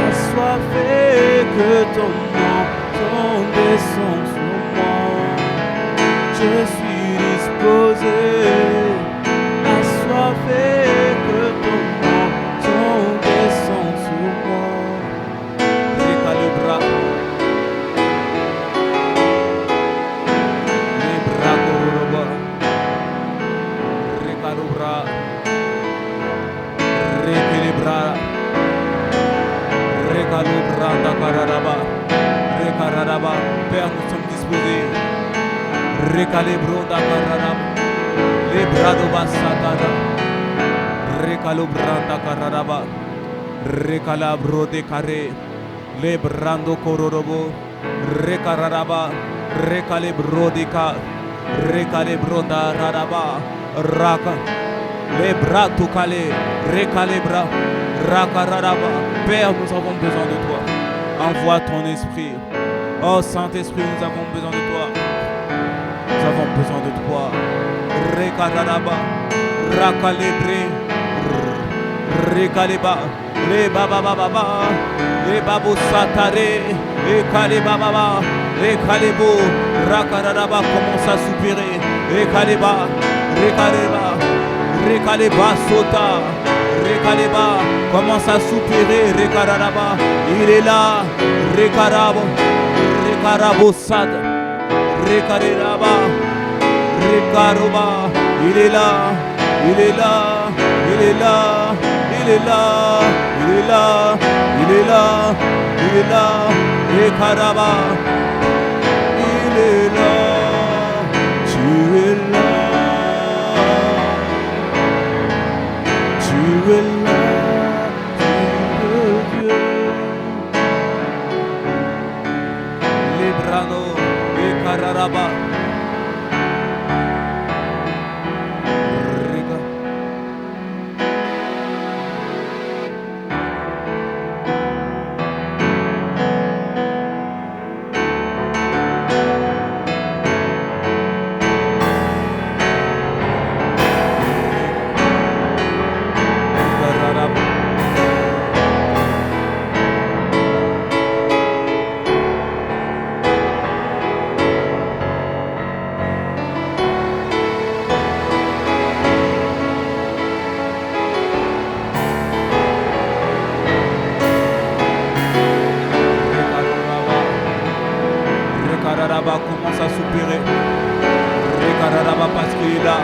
assoiffé que ton nom descende sur moi. Je suis disposé, assoiffé que ton nom descende sur moi. Recalibra. Les bras corroba. Recalibra. Recalibra, recalibra, dakararaba, recararaba. Père, nous sommes disposés. Recalibro, dakararaba, les bras de basakada. Recalibra, dakararaba, recalabro de carré, les brando cororobo, recararaba, recalibro de ca, recalibro dararaba, raka. Les bras tout calés, recalibra, rakararaba. Père, nous avons besoin de toi. Envoie ton esprit. Oh Saint-Esprit, nous avons besoin de toi. Nous avons besoin de toi. Rekararaba, rakalibre, recaliba, les babababa, les babou satare, les calibababa, les calibo, rakararaba commence à soupirer, les caliba, recaliba. Recaleba sota, recaleba, commence à soupirer, recaraba, il est là, recarabo, recarabo sad, recaraba, recaroba, il est là, il est là, il est là, il est là, il est là, il est là, il est là, recaraba, il est là, tu es là. Tu es là, tu es Dieu. Les brano, les cararaba. Commence à soupirer. Rekararaba parce qu'il est là.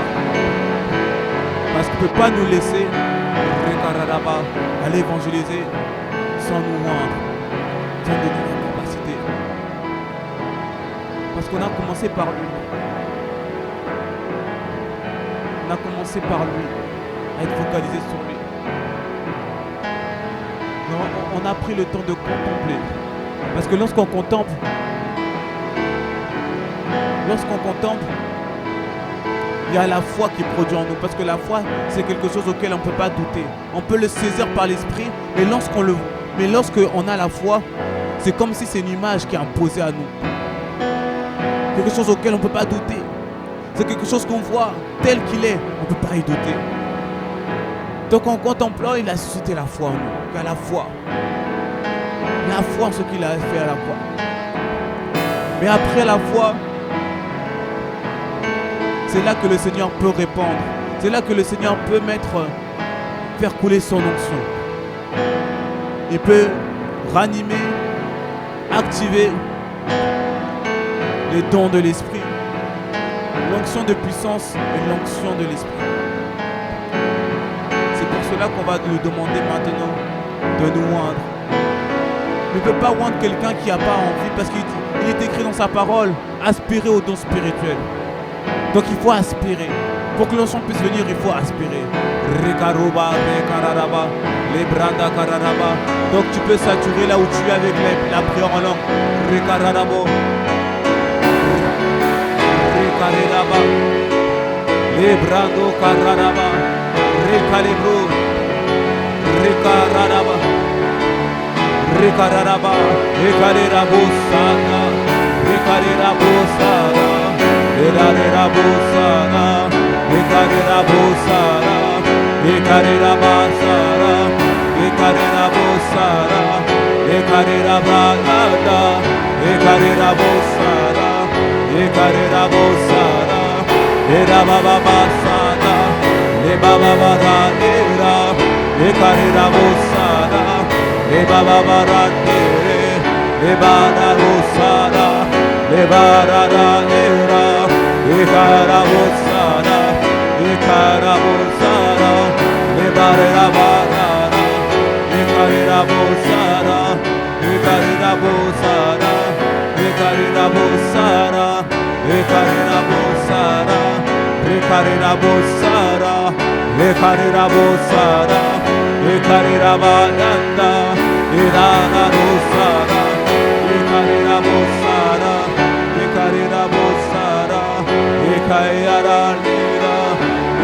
Parce qu'il ne peut pas nous laisser. Rekararaba aller évangéliser sans nous rendre, sans nous donner la capacité. Parce qu'on a commencé par lui. On a commencé par lui à être focalisé sur lui. On a pris le temps de contempler. Parce que lorsqu'on contemple, il y a la foi qui produit en nous. Parce que la foi, c'est quelque chose auquel on ne peut pas douter. On peut le saisir par l'esprit, mais lorsqu'on a la foi, c'est comme si c'est une image qui est imposée à nous. Quelque chose auquel on ne peut pas douter. C'est quelque chose qu'on voit tel qu'il est, on ne peut pas y douter. Donc en contemplant, il a suscité la foi en nous. Il y a la foi. La foi en ce qu'il a fait à la croix. Mais après la foi, c'est là que le Seigneur peut répandre. C'est là que le Seigneur peut faire couler son onction. Il peut ranimer, activer les dons de l'Esprit. L'onction de puissance et l'onction de l'Esprit. C'est pour cela qu'on va lui demander maintenant de nous oindre. Il ne peut pas oindre quelqu'un qui n'a pas envie, parce qu'il est écrit dans sa parole, aspirer aux dons spirituels. Donc il faut aspirer. Pour que l'onction puisse venir, il faut aspirer. Donc tu peux saturer là où tu es avec la prière en langue. Lebrando Cararaba, Recalibro, Recararaba, Recararaba, Recarabosada, Recarabosada, Recarabosada, Recarabosada, Recarabosada, Recarabosada, Recarabosada, Recarabosada, Recarabosada. Era baba basada, le baba baradera, le carera bosada, le baba baradere, le bada bosada, le baradera, le cara bosada, le cara bosada, le barera barada, le carera bosada, le carera bosada, le carera bosada, le carera bosada. Recarera bosara, recarera bosara, recarera balanda, irana rosara, recarera bosara, recarera bosara, recarera lira,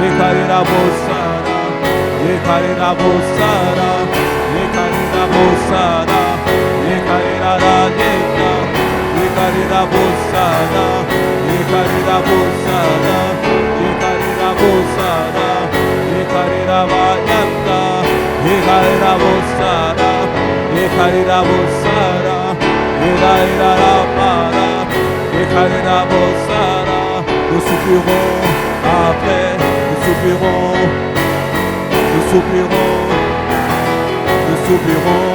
recarera bosara, recarera bosara, recarera bosara, recarera lira, recarera bosara, recarera bosara. Bosada, Ekarira Bayanda, Ekarira Bosada, Ekarira Bosada, Ekarira Rabara, Ekarira Bosada. Nous soupirons après, nous soupirons, nous soupirons, nous soupirons,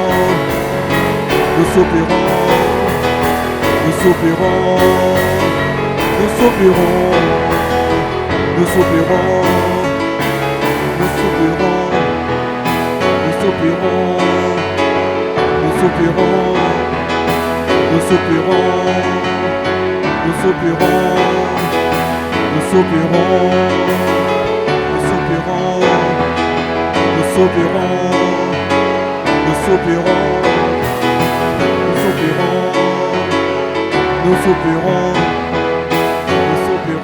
nous soupirons, nous soupirons, nous soupirons. Nous soupirons, nous soupirons, nous soupirons, nous soupirons, nous soupirons, nous soupirons, nous soupirons, nous soupirons, nous soupirons, nous soupirons, nous soupirons, nous soupirons. Nous soupirons, nous soupirons, nous soupirons, nous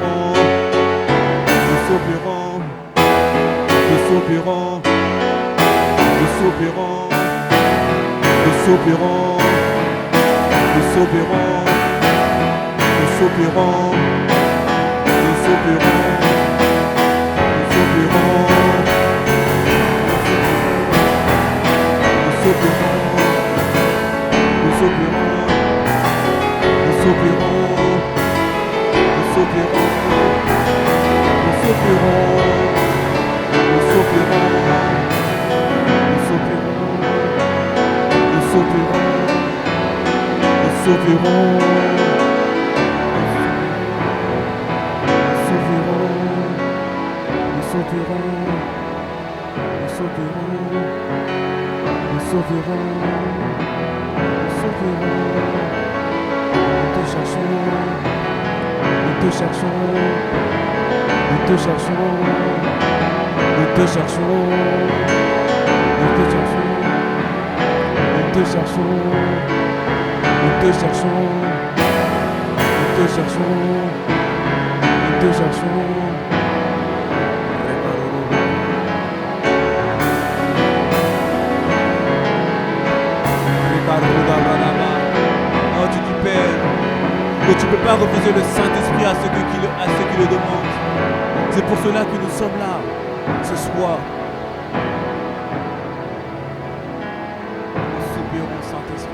soupirons, nous soupirons, nous soupirons, nous soupirons, nous soupirons, nous soupirons, nous soupirons, nous soupirons, nous soupirons. Nous soupirons, nous soupirons, nous soupirons, nous soupirons, nous soupirons, nous soupirons, nous soupirons, nous soupirons, nous soupirons, nous te cherchons, nous te cherchons, nous te cherchons. Nous te cherchons, nous te cherchons, nous te cherchons, nous te cherchons, nous te cherchons, nous te cherchons, Tu ne peux pas refuser le Saint-Esprit à ceux qui le demandent. C'est pour cela que nous sommes là ce soir. Nous soupirons, Saint-Esprit.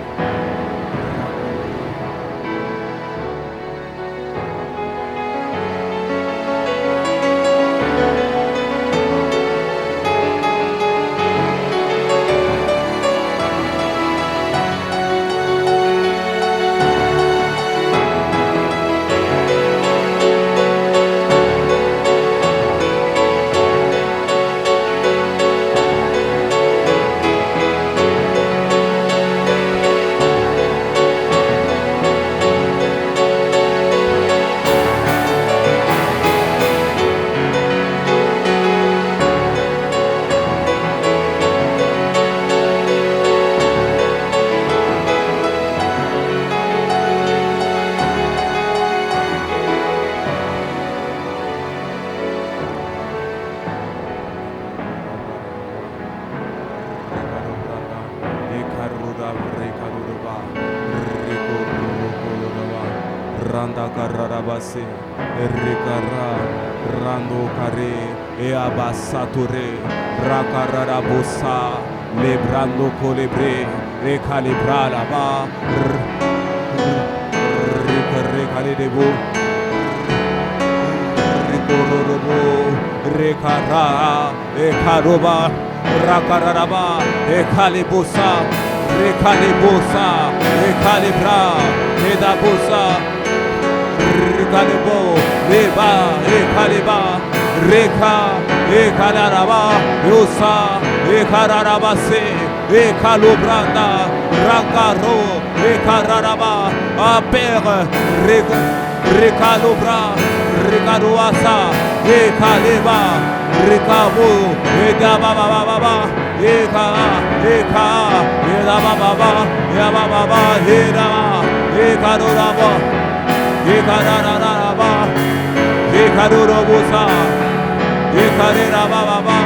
Randa Kararabase, Erikara, Rando Kare, Eabasature, Rakararabosa, Lebrando Colebre, Recalibra là-bas, Recalé de beau, Recororobo, Recara, Ekaroba, Rakararaba, Ekalibosa, Recalibosa, Ekalibra, Edabosa. Rekalebo, Reba, Rekaleba, Reka, Ekalaraba, Yosa, Ekararabase, Ekalobranda, Rakaro, Ekararaba, Aper, Rekalobra, Rekaroasa, Ekaleba, Rekabo, Edababa, Eka, Edababa, Yababa, Edaba, Ekaroraba. Ekarararaba, Ekarurobusa, Ekarerababa.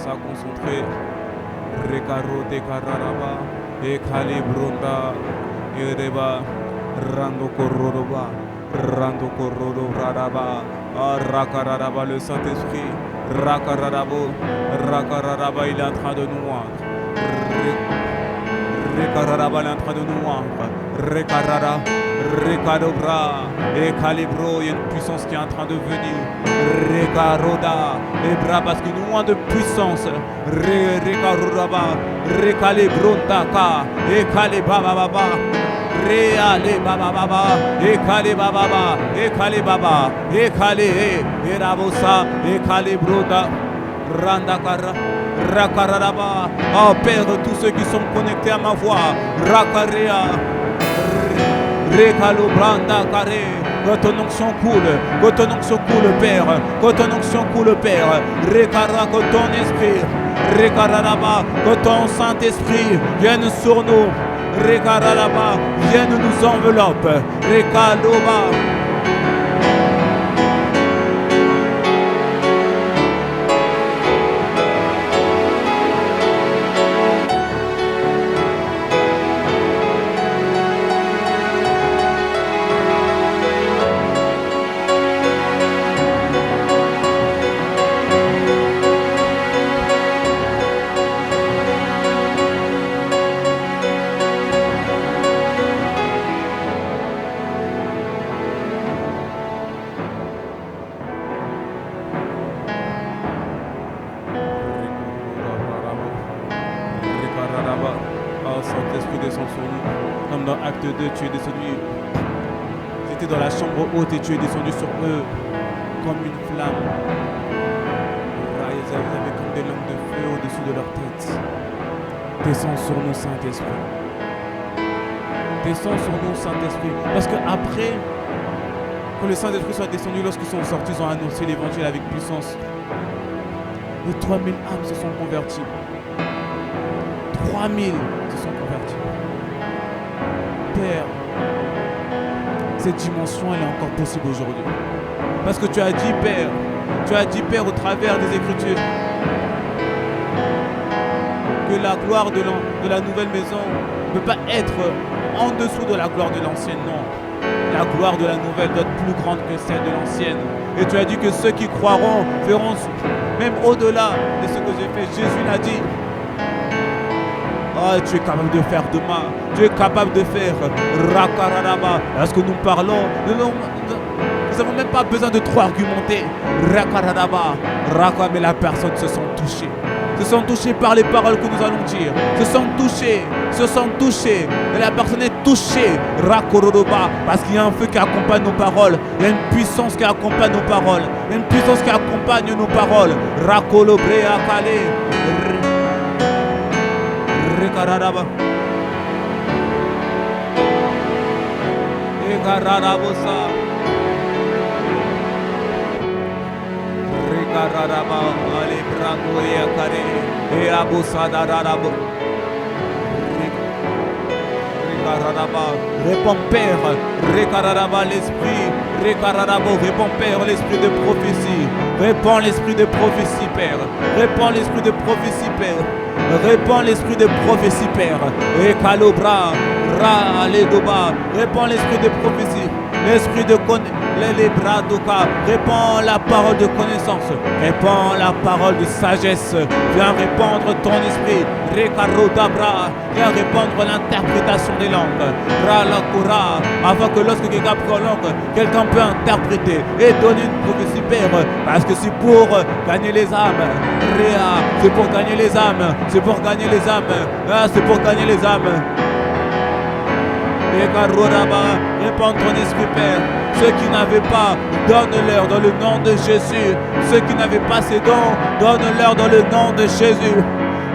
Concentré, Recaro de Cararaba, Ecalibrunda, Ereba, Rando Corroba, Rando Corrodo Radaba, Rakararaba, le Saint-Esprit, Rakararabo, Rakararaba, il est en train de nous rendre. Rekararaba, il est en train de nous rendre. Rekarara, Rekadobra, Ekalibro, il y a une puissance qui est en train de venir. Rekaroda, Ebra, parce que nous avons de puissance. Rekarodaba, Rekalibrondaka, Ekalibababa, Realebababa, Ekalibababa, Ekalibaba, Ekale, Erabosa, Ekalibroda, Randakara. Rakararaba, oh Père, tous ceux qui sont connectés à ma voix, Rakaria, Rekalobranda Kare, que ton onction coule, que ton onction coule, Père, que ton onction coule, Père, Rekara, que ton esprit, Rekararaba, que ton Saint-Esprit vienne sur nous, Rekararaba, vienne nous enveloppe, Rekaloba. Saint-Esprit descend sur nous. Comme dans Acte 2, tu es descendu. Tu étais dans la chambre haute et tu es descendu sur eux. comme une flamme. Ils avaient comme des langues de feu au-dessus de leur tête. Descends sur nous, Saint-Esprit. Descends sur nous, Saint-Esprit. Parce qu'après, quand le Saint-Esprit soit descendu, lorsqu'ils sont sortis, ils ont annoncé l'évangile avec puissance. Et 3000 âmes se sont converties. 3000 se sont convertis. Père, cette dimension, elle est encore possible aujourd'hui. Parce que tu as dit, Père, au travers des Écritures, que la gloire de la nouvelle maison ne peut pas être en dessous de la gloire de l'ancienne, non. La gloire de la nouvelle doit être plus grande que celle de l'ancienne. Et tu as dit que ceux qui croiront feront même au-delà de ce que j'ai fait. Jésus l'a dit. Oh, tu es capable de faire demain. Tu es capable de faire Rakararaba. Lorsque nous parlons, nous n'avons même pas besoin de trop argumenter. Rakararaba. Raka, mais la personne se sent touchée. Se sont touchés par les paroles que nous allons dire. Se sont touchés. Et la personne est touchée. Rakoroba. Parce qu'il y a un feu qui accompagne nos paroles. Il y a une puissance qui accompagne nos paroles. Il y a une puissance qui accompagne nos paroles. Rakolobrea Kale. Rekararaba. Ekararabosa. Rekararaba. Ale brando e akare. E abosada rarabo. Réponds Père, Rekararaba l'esprit, Rekararabo, réponds Père l'esprit de prophétie, réponds l'esprit de prophétie Père, réponds l'esprit de prophétie Père, réponds l'esprit de prophétie Père, Rekalobra, Ra, Aledoba, réponds l'esprit de prophétie, l'esprit de les bras d'Oka, répands la parole de connaissance, répands la parole de sagesse, viens répandre ton esprit, Rekarodabra, viens répandre l'interprétation des langues, Ralakura, afin que lorsque quelqu'un prend langue, quelqu'un peut interpréter et donner une prophétie Père, parce que c'est pour gagner les âmes, Réa, c'est pour gagner les âmes, c'est pour gagner les âmes, c'est pour gagner les âmes. Répands ton esprit Père. Ceux qui n'avaient pas, donne-leur dans le nom de Jésus. Ceux qui n'avaient pas ces dons, donne-leur dans le nom de Jésus.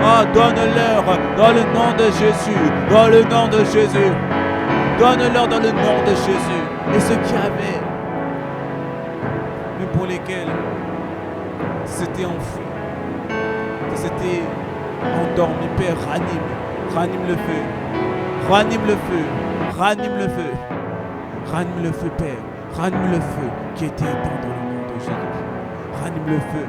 Ah, donne-leur dans le nom de Jésus. Dans le nom de Jésus. Donne-leur dans le nom de Jésus. Et ceux qui avaient, mais pour lesquels c'était enfoui, c'était endormi, Père, ranime le feu. Ranime le feu. Ranime le feu. Ranime le feu, Père. Ranime le feu qui était éteint dans le nom de Jésus. Ranime le feu.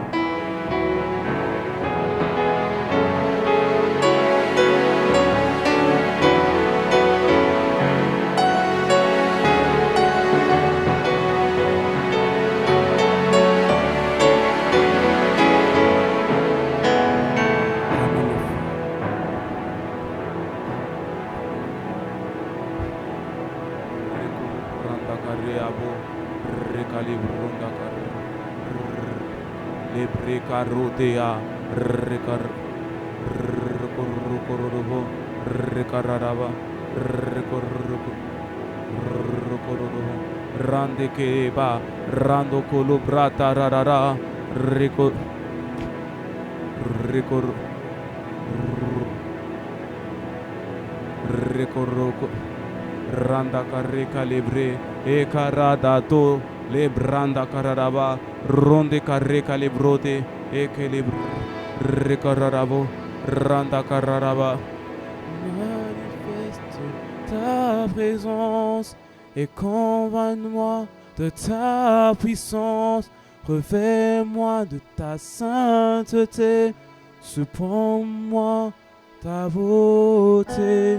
Rekarodea Rekararaba Rande Keba Rando Kolobrata Rarara Rekor Rekoroko Randa Kareka Lebre Ekaradato Lebranda Kararaba Ronde Kareka Lebrote Ekelib Rekararabo Randa Kararaba. Manifeste ta présence et convainc-moi de ta puissance. Revêt-moi de ta sainteté. Surprends-moi ta beauté.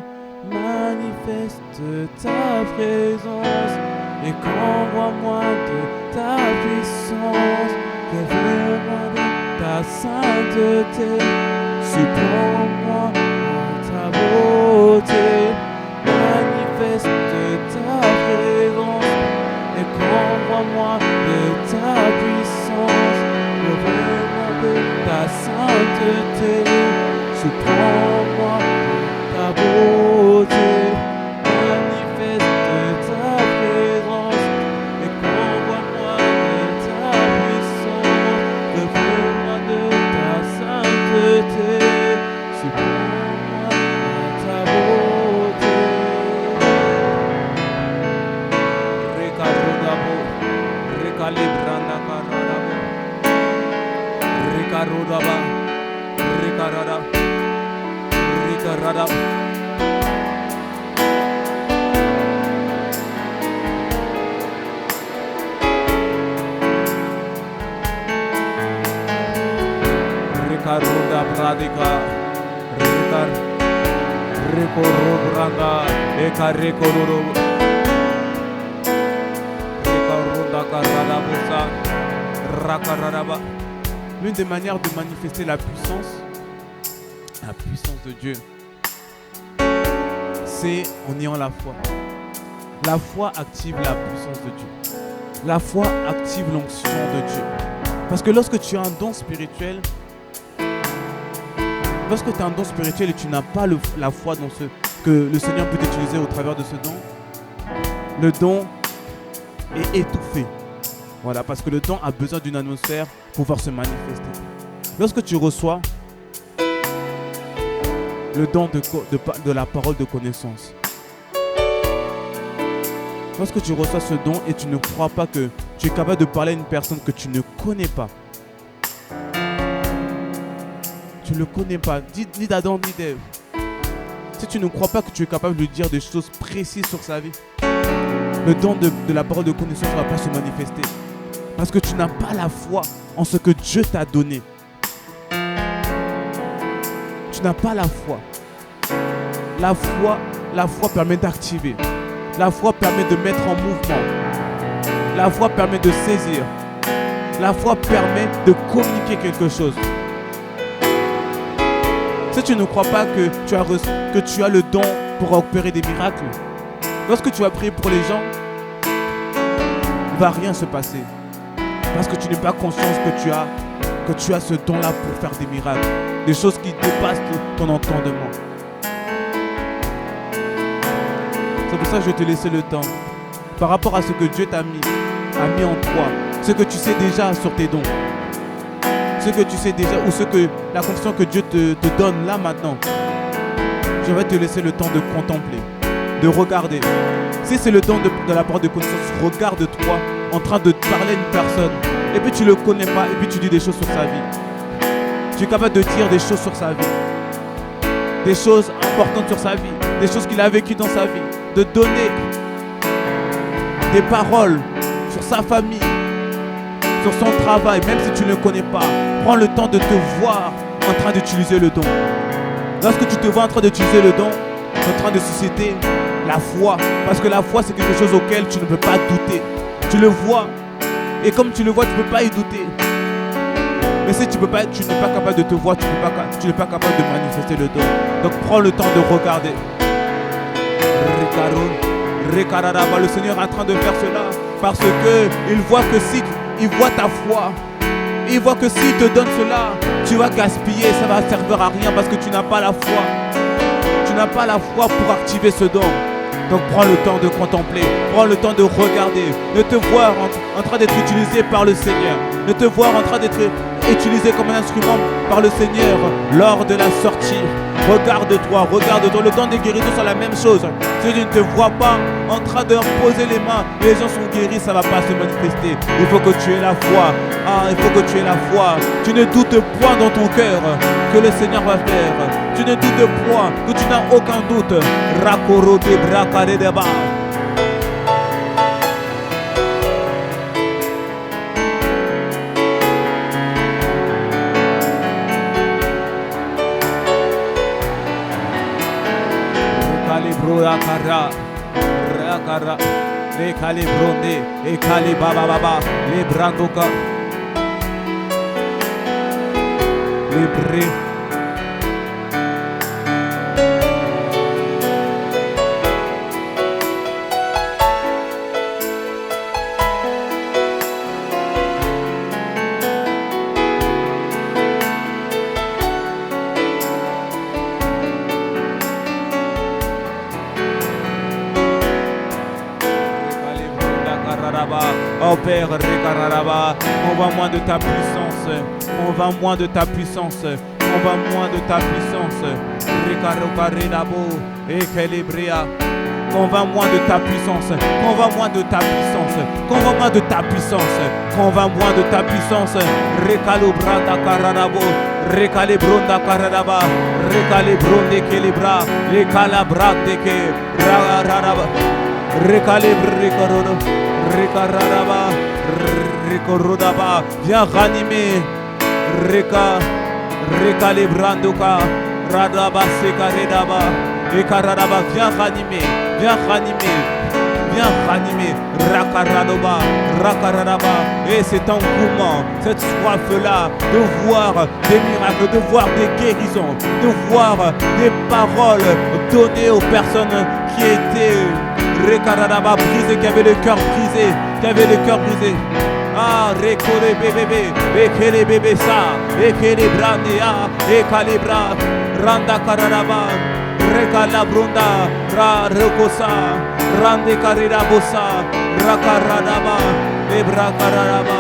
Manifeste ta présence et convainc-moi de ta puissance. Revêt-moi de ta sainteté. Surprends-moi ta beauté. Manifeste ta présence et convainc-moi de ta puissance. Revêt-moi de ta sainteté. Surprends-moi ta beauté. Manifeste ta présence et convainc-moi de ta Rikarodaba, Rikarada, Rikarada. Rikaroda Bradika, Rikar, Rikorobranga, Eka Rikororo, Rikaroda Karadabusa, Rakaradaba. L'une des manières de manifester la puissance de Dieu, c'est en ayant la foi. La foi active la puissance de Dieu. La foi active l'onction de Dieu. Parce que lorsque tu as un don spirituel, lorsque tu as un don spirituel et tu n'as pas la foi dans ce que le Seigneur peut utiliser au travers de ce don, le don est étouffé. Voilà, parce que le don a besoin d'une atmosphère pour pouvoir se manifester. Lorsque tu reçois le don de la parole de connaissance, lorsque tu reçois ce don et tu ne crois pas que tu es capable de parler à une personne que tu ne connais pas, tu ne le connais pas, ni d'Adam ni d'Ève, si tu ne crois pas que tu es capable de lui dire des choses précises sur sa vie, le don de la parole de connaissance ne va pas se manifester. Parce que tu n'as pas la foi en ce que Dieu t'a donné. Tu n'as pas la foi. La foi permet d'activer. La foi permet de mettre en mouvement. La foi permet de saisir. La foi permet de communiquer quelque chose. Si tu ne crois pas que tu as le don pour opérer des miracles, lorsque tu vas prier pour les gens, il ne va rien se passer. Parce que tu n'es pas conscient que tu as ce don-là pour faire des miracles. Des choses qui dépassent ton entendement. C'est pour ça que je vais te laisser le temps. Par rapport à ce que Dieu a mis en toi. Ce que tu sais déjà sur tes dons. Ce que tu sais déjà ou la confiance que Dieu te donne là maintenant. Je vais te laisser le temps de contempler, de regarder. Si c'est le don de la parole de connaissance, regarde-toi en train de parler à une personne et puis tu ne le connais pas et puis tu dis des choses sur sa vie. Tu es capable de dire des choses sur sa vie, des choses importantes sur sa vie, des choses qu'il a vécues dans sa vie, de donner des paroles sur sa famille, sur son travail, même si tu ne le connais pas. Prends le temps de te voir en train d'utiliser le don. Lorsque tu te vois en train d'utiliser le don, tu es en train de susciter la foi, parce que la foi c'est quelque chose auquel tu ne peux pas douter. Tu le vois, et comme tu le vois, tu ne peux pas y douter. Mais si tu n'es pas capable de te voir, tu n'es pas capable de manifester le don. Donc prends le temps de regarder. Le Seigneur est en train de faire cela, parce qu'il voit que si il voit ta foi, il voit que s'il te donne cela, tu vas gaspiller, ça va servir à rien parce que tu n'as pas la foi. Tu n'as pas la foi pour activer ce don. Donc prends le temps de contempler, prends le temps de regarder, de te voir en train d'être utilisé par le Seigneur, de te voir en train d'être utilisé comme un instrument par le Seigneur lors de la sortie. Regarde-toi, le don des guérisons c'est la même chose. Si tu ne te vois pas en train de poser les mains, les gens sont guéris, ça ne va pas se manifester. Il faut que tu aies la foi. Il faut que tu aies la foi. Tu ne doutes point dans ton cœur que le Seigneur va faire. Tu ne doutes point, que tu n'as aucun doute. Rakoro de brakare de ba. Rakara, les calibronde, et calibaba baba, les brandoka, les brés. Oh Père, envoie-moi de ta puissance, envoie-moi de ta puissance, envoie-moi de ta puissance. Convainc-moi de ta puissance. Convainc-moi de ta puissance. Convainc-moi de ta puissance. Convainc-moi de ta puissance. Recalobranda Karadabo. Recalebronda Karadaba. Recalebronde Kelebra. Recalabrande Ke. Raradaba. Recalebrecororo. Recaradaba. Recorodaba. Viens ranimer. Recalebrandoka. Radaba Sekaredaba. Ekaradaba. Viens ranimer. Viens ranimer. Viens ranimer. Rakaradaba. Rakaradaba. Et cet engouement, cette soif-là de voir des miracles, de voir des guérisons, de voir des paroles données aux personnes qui étaient Rekaradaba brisées, qui avaient le cœur brisé, qui avaient le cœur brisé. Ah, récolé bébé, ekele bébé ça, ekele brandea, ekalebra, randa karadaba, rekala brunda, ra rekosa, rande karira bosa, rakaradaba, ebra karadaba.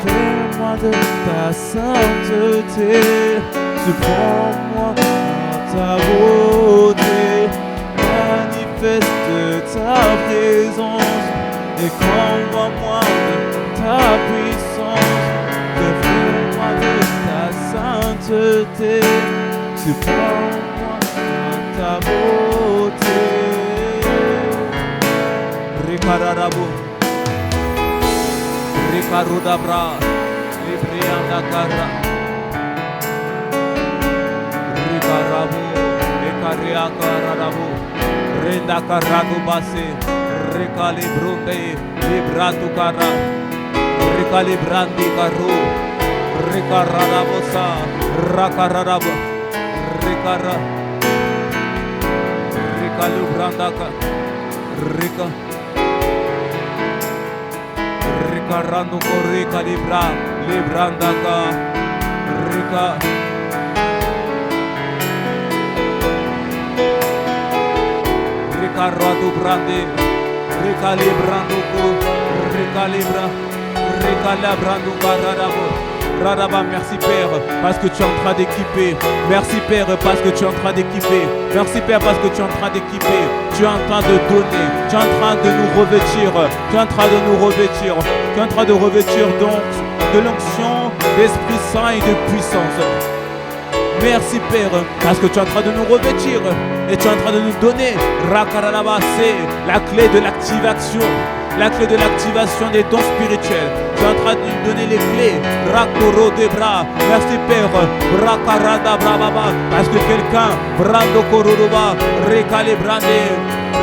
Fais-moi de ta sainteté, surprends-moi dans ta beauté, manifeste ta présence et convainc-moi de ta puissance. Fais-moi de ta sainteté, surprends-moi dans ta beauté. Ricarabo. Ricarudabra, Librianda Cara, Ricarabu, Ecariaca Radabu, Renda Caradu Base, Recalibrunde, Libratu Cara, Recalibrandi Caru, Ricaradabosa, Racaradabu, Ricara, Ricalubrandaka, Rica. Ricarando corrica libra, librandaka, rica. Ricardo brandi, ricalibrando co, ricalibra, ricalabrando caradabo. Radaba, merci Père, parce que tu es en train d'équiper. Merci Père, parce que tu es en train d'équiper. Merci Père, parce que tu es en train d'équiper. Tu es en train de donner. Tu es en train de nous revêtir. Tu es en train de nous revêtir. Tu es en train de revêtir donc de l'onction, d'Esprit Saint et de puissance. Merci Père, parce que tu es en train de nous revêtir et tu es en train de nous donner. Rakarababa, c'est la clé de l'activation. La clé de l'activation des dons spirituels. Tu es en train de nous donner les clés. Rakoro de bras. Merci Père. Rakarada brababa. Parce que quelqu'un, Brando Korodoba, Recalibrande,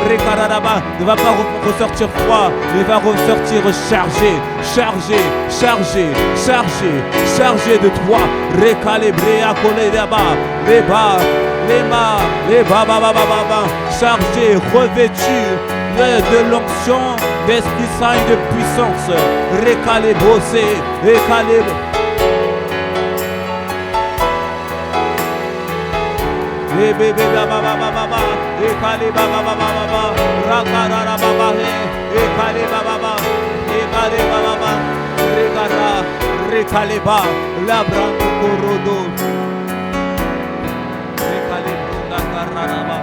Recaradaba, ne va pas ressortir froid. Il va ressortir chargé, chargé, chargé, chargé, chargé de toi. Recalibré à coller là-bas. Les bas, les bas, les baba, chargé, revêtu de l'onction, d'Esprit Saint et de puissance. Recalé bossé, recalé. Les bébés baba, recalé baba, racarara baba, recalé baba, recalé baba, recara, recalé baba, la branco corodo. Recalé brunda carraraba.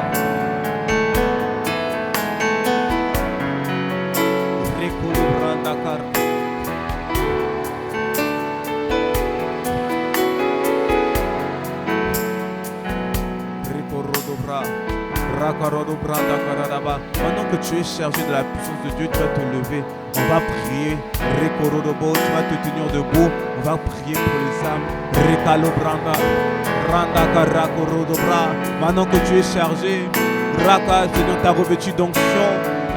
Maintenant que tu es chargé de la puissance de Dieu, tu vas te lever. On va prier. Tu vas te tenir debout. On va prier pour les âmes. Maintenant que tu es chargé, Seigneur, tu as revêtu d'onction. Et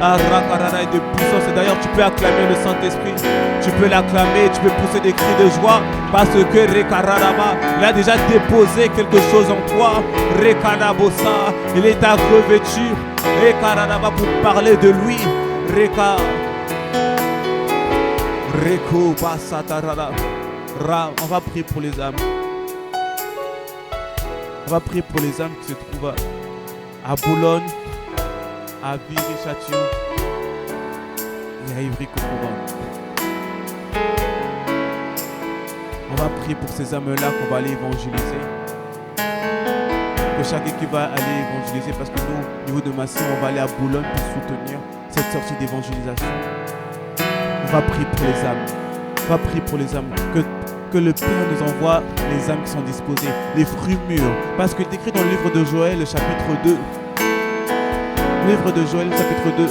de puissance. Et d'ailleurs, tu peux acclamer le Saint-Esprit. Tu peux l'acclamer, tu peux pousser des cris de joie. Parce que il a déjà déposé quelque chose en toi. Il est à revêtu. Pour parler de lui. On va prier pour les âmes. On va prier pour les âmes qui se trouvent à Boulogne, à Viry-Châtillon et à Ivry-Courcouronnes. On va prier pour ces âmes-là qu'on va aller évangéliser. Que chaque équipe va aller évangéliser parce que nous, au niveau de Massy, on va aller à Boulogne pour soutenir cette sortie d'évangélisation. On va prier pour les âmes. On va prier pour les âmes. Que le Père nous envoie les âmes qui sont disposées, les fruits mûrs. Parce que décrit dans le livre de Joël, chapitre 2, livre de Joël, chapitre 2,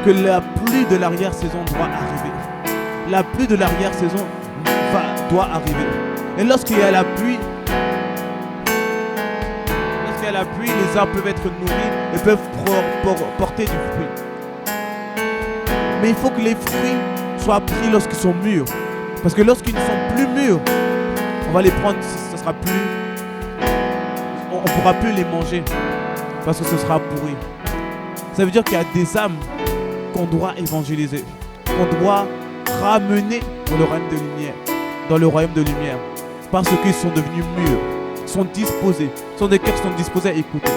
que la pluie de l'arrière-saison doit arriver. La pluie de l'arrière-saison doit arriver. Et lorsqu'il y a la pluie, les arbres peuvent être nourris et peuvent porter du fruit. Mais il faut que les fruits soient pris lorsqu'ils sont mûrs. Parce que lorsqu'ils ne sont plus mûrs, on va les prendre, ce sera plus, on ne pourra plus les manger parce que ce sera pourri. Ça veut dire qu'il y a des âmes qu'on doit évangéliser, qu'on doit ramener dans le royaume de lumière, parce qu'ils sont devenus mûrs, sont disposés, sont des cœurs qui sont disposés à écouter.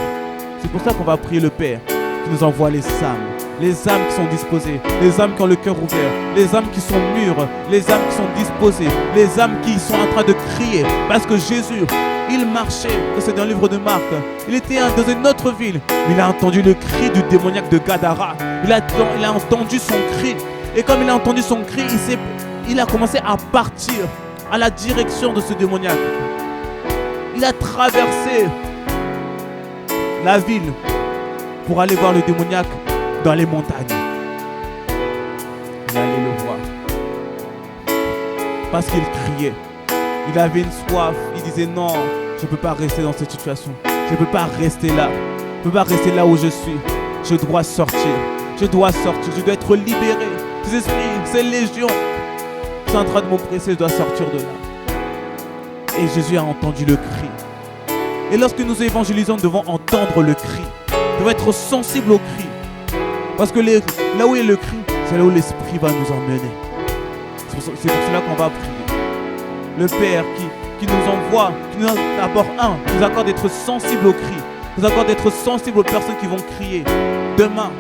C'est pour ça qu'on va prier le Père qui nous envoie les âmes qui sont disposées, les âmes qui ont le cœur ouvert, les âmes qui sont mûres, les âmes qui sont disposées, les âmes qui sont en train de crier. Parce que Jésus, il marchait, c'est dans le livre de Marc, il était dans une autre ville, il a entendu le cri du démoniaque de Gadara, il a entendu son cri, et comme il a entendu son cri, il a commencé à partir à la direction de ce démoniaque. Il a traversé la ville pour aller voir le démoniaque dans les montagnes. Il allait le voir. Parce qu'il criait. Il avait une soif. Il disait non, je ne peux pas rester dans cette situation. Je ne peux pas rester là. Je ne peux pas rester là où je suis. Je dois sortir. Je dois sortir. Je dois être libéré. Ces esprits, ces légions sont en train de m'oppresser. Je dois sortir de là. Et Jésus a entendu le cri. Et lorsque nous évangélisons, nous devons entendre le cri. Nous devons être sensibles au cri. Parce que là où est le cri, c'est là où l'Esprit va nous emmener. C'est pour cela qu'on va prier. Le Père qui nous envoie, qui nous apporte nous accorde d'être sensibles au cri, nous accorde d'être sensibles aux personnes qui vont crier demain,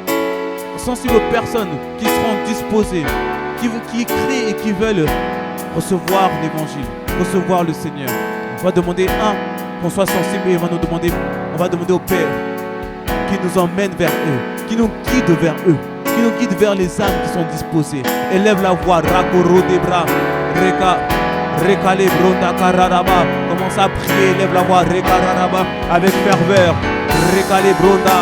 sensibles aux personnes qui seront disposées, qui crient et qui veulent recevoir l'Évangile, recevoir le Seigneur. On va demander qu'on soit sensible et on va demander au Père qui nous emmène vers eux, qui nous guide vers eux, qui nous guide vers les âmes qui sont disposées. Élève la voix, Rakoro Debra, Reka Lebronda Kararaba. Commence à prier, élève la voix, Reka Raraba, avec ferveur. Reka Lebronda.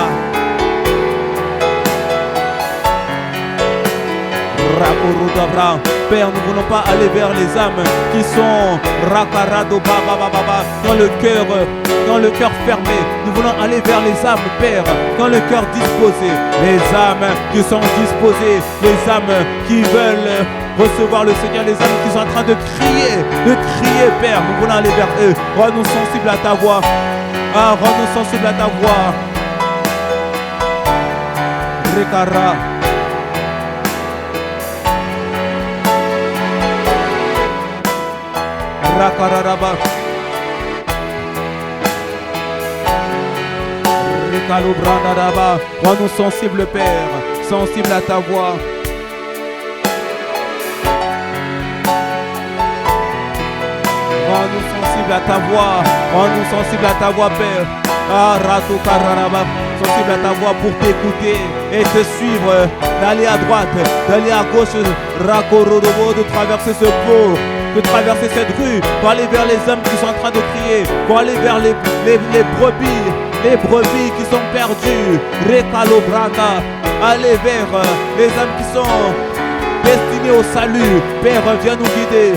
Rakoro Debra. Père, nous ne voulons pas aller vers les âmes qui sont Rakarado Baba dans le cœur fermé. Nous voulons aller vers les âmes, Père, dans le cœur disposé. Les âmes qui sont disposées, les âmes qui veulent recevoir le Seigneur, les âmes qui sont en train de crier, Père. Nous voulons aller vers eux. Rends-nous sensibles à ta voix. Rends-nous sensibles à ta voix. Rekara. Rakararaba. Rekalo Brandaraba. Rends-nous sensibles, Père, sensibles à ta voix. Rends-nous sensibles à ta voix. Rends-nous sensibles à ta voix, Père. Rato Kararaba. Sensible à ta voix pour t'écouter et te suivre, d'aller à droite, d'aller à gauche, Rakorodobo, de traverser ce pont, de traverser cette rue, pour aller vers les hommes qui sont en train de crier, pour aller vers les brebis les brebis qui sont perdues. Rekalobranda, aller vers les âmes qui sont destinées au salut. Père, viens nous guider.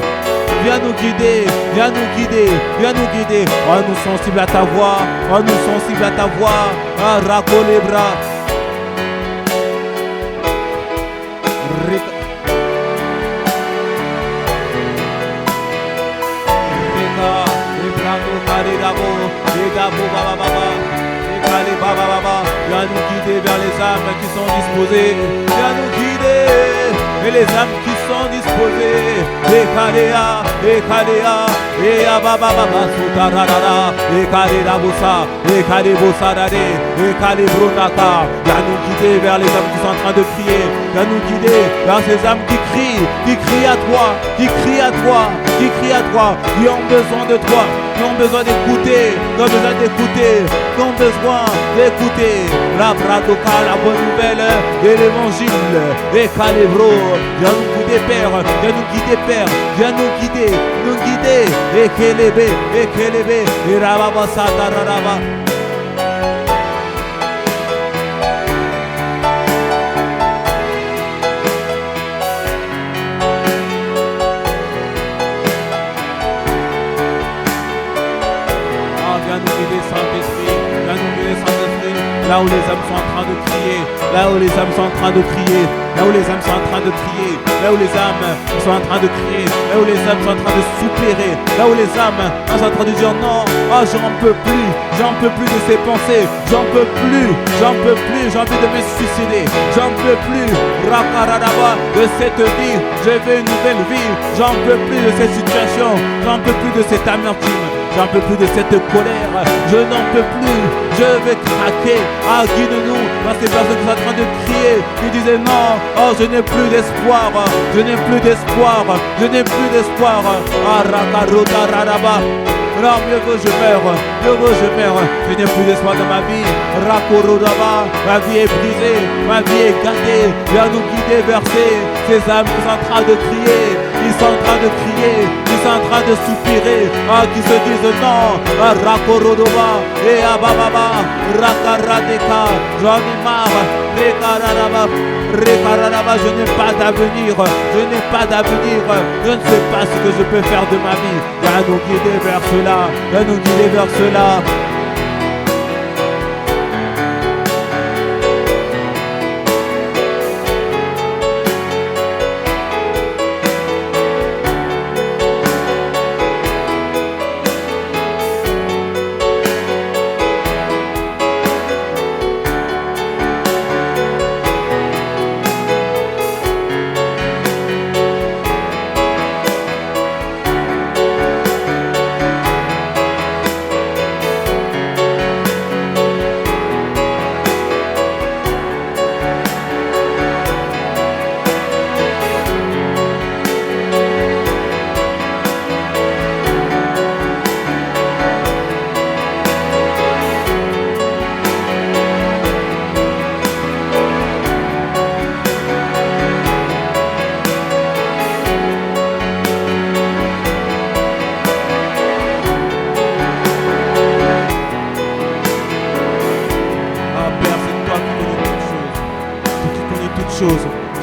Viens nous guider, viens nous guider, viens nous guider. Oh, nous sensibles à ta voix, oh, nous sensibles à ta voix. Ah, raco les bras. Viens nous guider vers les âmes qui sont disposées. Viens nous guider. Et les âmes qui sont disposées. Et Kalea, et Kalea, et Abababa, Sotarara, et Kalea Bossa, et Kalea Bossadade, et Kalea Brunaka. Viens nous guider vers les âmes qui sont en train de crier. Viens nous guider vers ces âmes qui crient à toi, qui crient à toi, qui crient à toi, qui ont besoin de toi, qui ont besoin d'écouter, qui ont besoin d'écouter, qui ont besoin d'écouter la bradoka, la bonne nouvelle de l'évangile. Et Calébro, viens nous guider, Père, viens nous guider, Père, viens nous guider, et Kelebe, et Rababa Sataraba. Là où les âmes sont en train de crier, là où les âmes sont en train de crier, là où les âmes sont en train de crier, là où les âmes sont en train de crier, là où les âmes sont en train de soupirer, là où les âmes sont en train de dire non, oh j'en peux plus de ces pensées, j'en peux plus, j'ai envie de me suicider, j'en peux plus, Rakaradaba, de cette vie, je veux une nouvelle vie, j'en peux plus de cette situation, j'en peux plus de cette amertume. J'en peux plus de cette colère, je n'en peux plus, je vais craquer. Ah, guide-nous dans ces personnes qui sont en train de crier, qui disaient non, oh je n'ai plus d'espoir, je n'ai plus d'espoir, je n'ai plus d'espoir. Ah, Rakaroda Radaba. Non, mieux vaut je meurs, je n'ai plus d'espoir dans ma vie. Rakorodaba, ma vie est brisée, ma vie est gâtée. Viens nous guider vers ces âmes qui sont en train de crier, ils sont en train de crier, ils sont en train de soupirer, qui se disent non, Rakorodoba, et Abababa, Rakaradeka, j'en ai marre, Rekararaba, je n'ai pas d'avenir, je ne sais pas ce que je peux faire de ma vie. Viens nous guider vers cela, viens nous guider vers cela.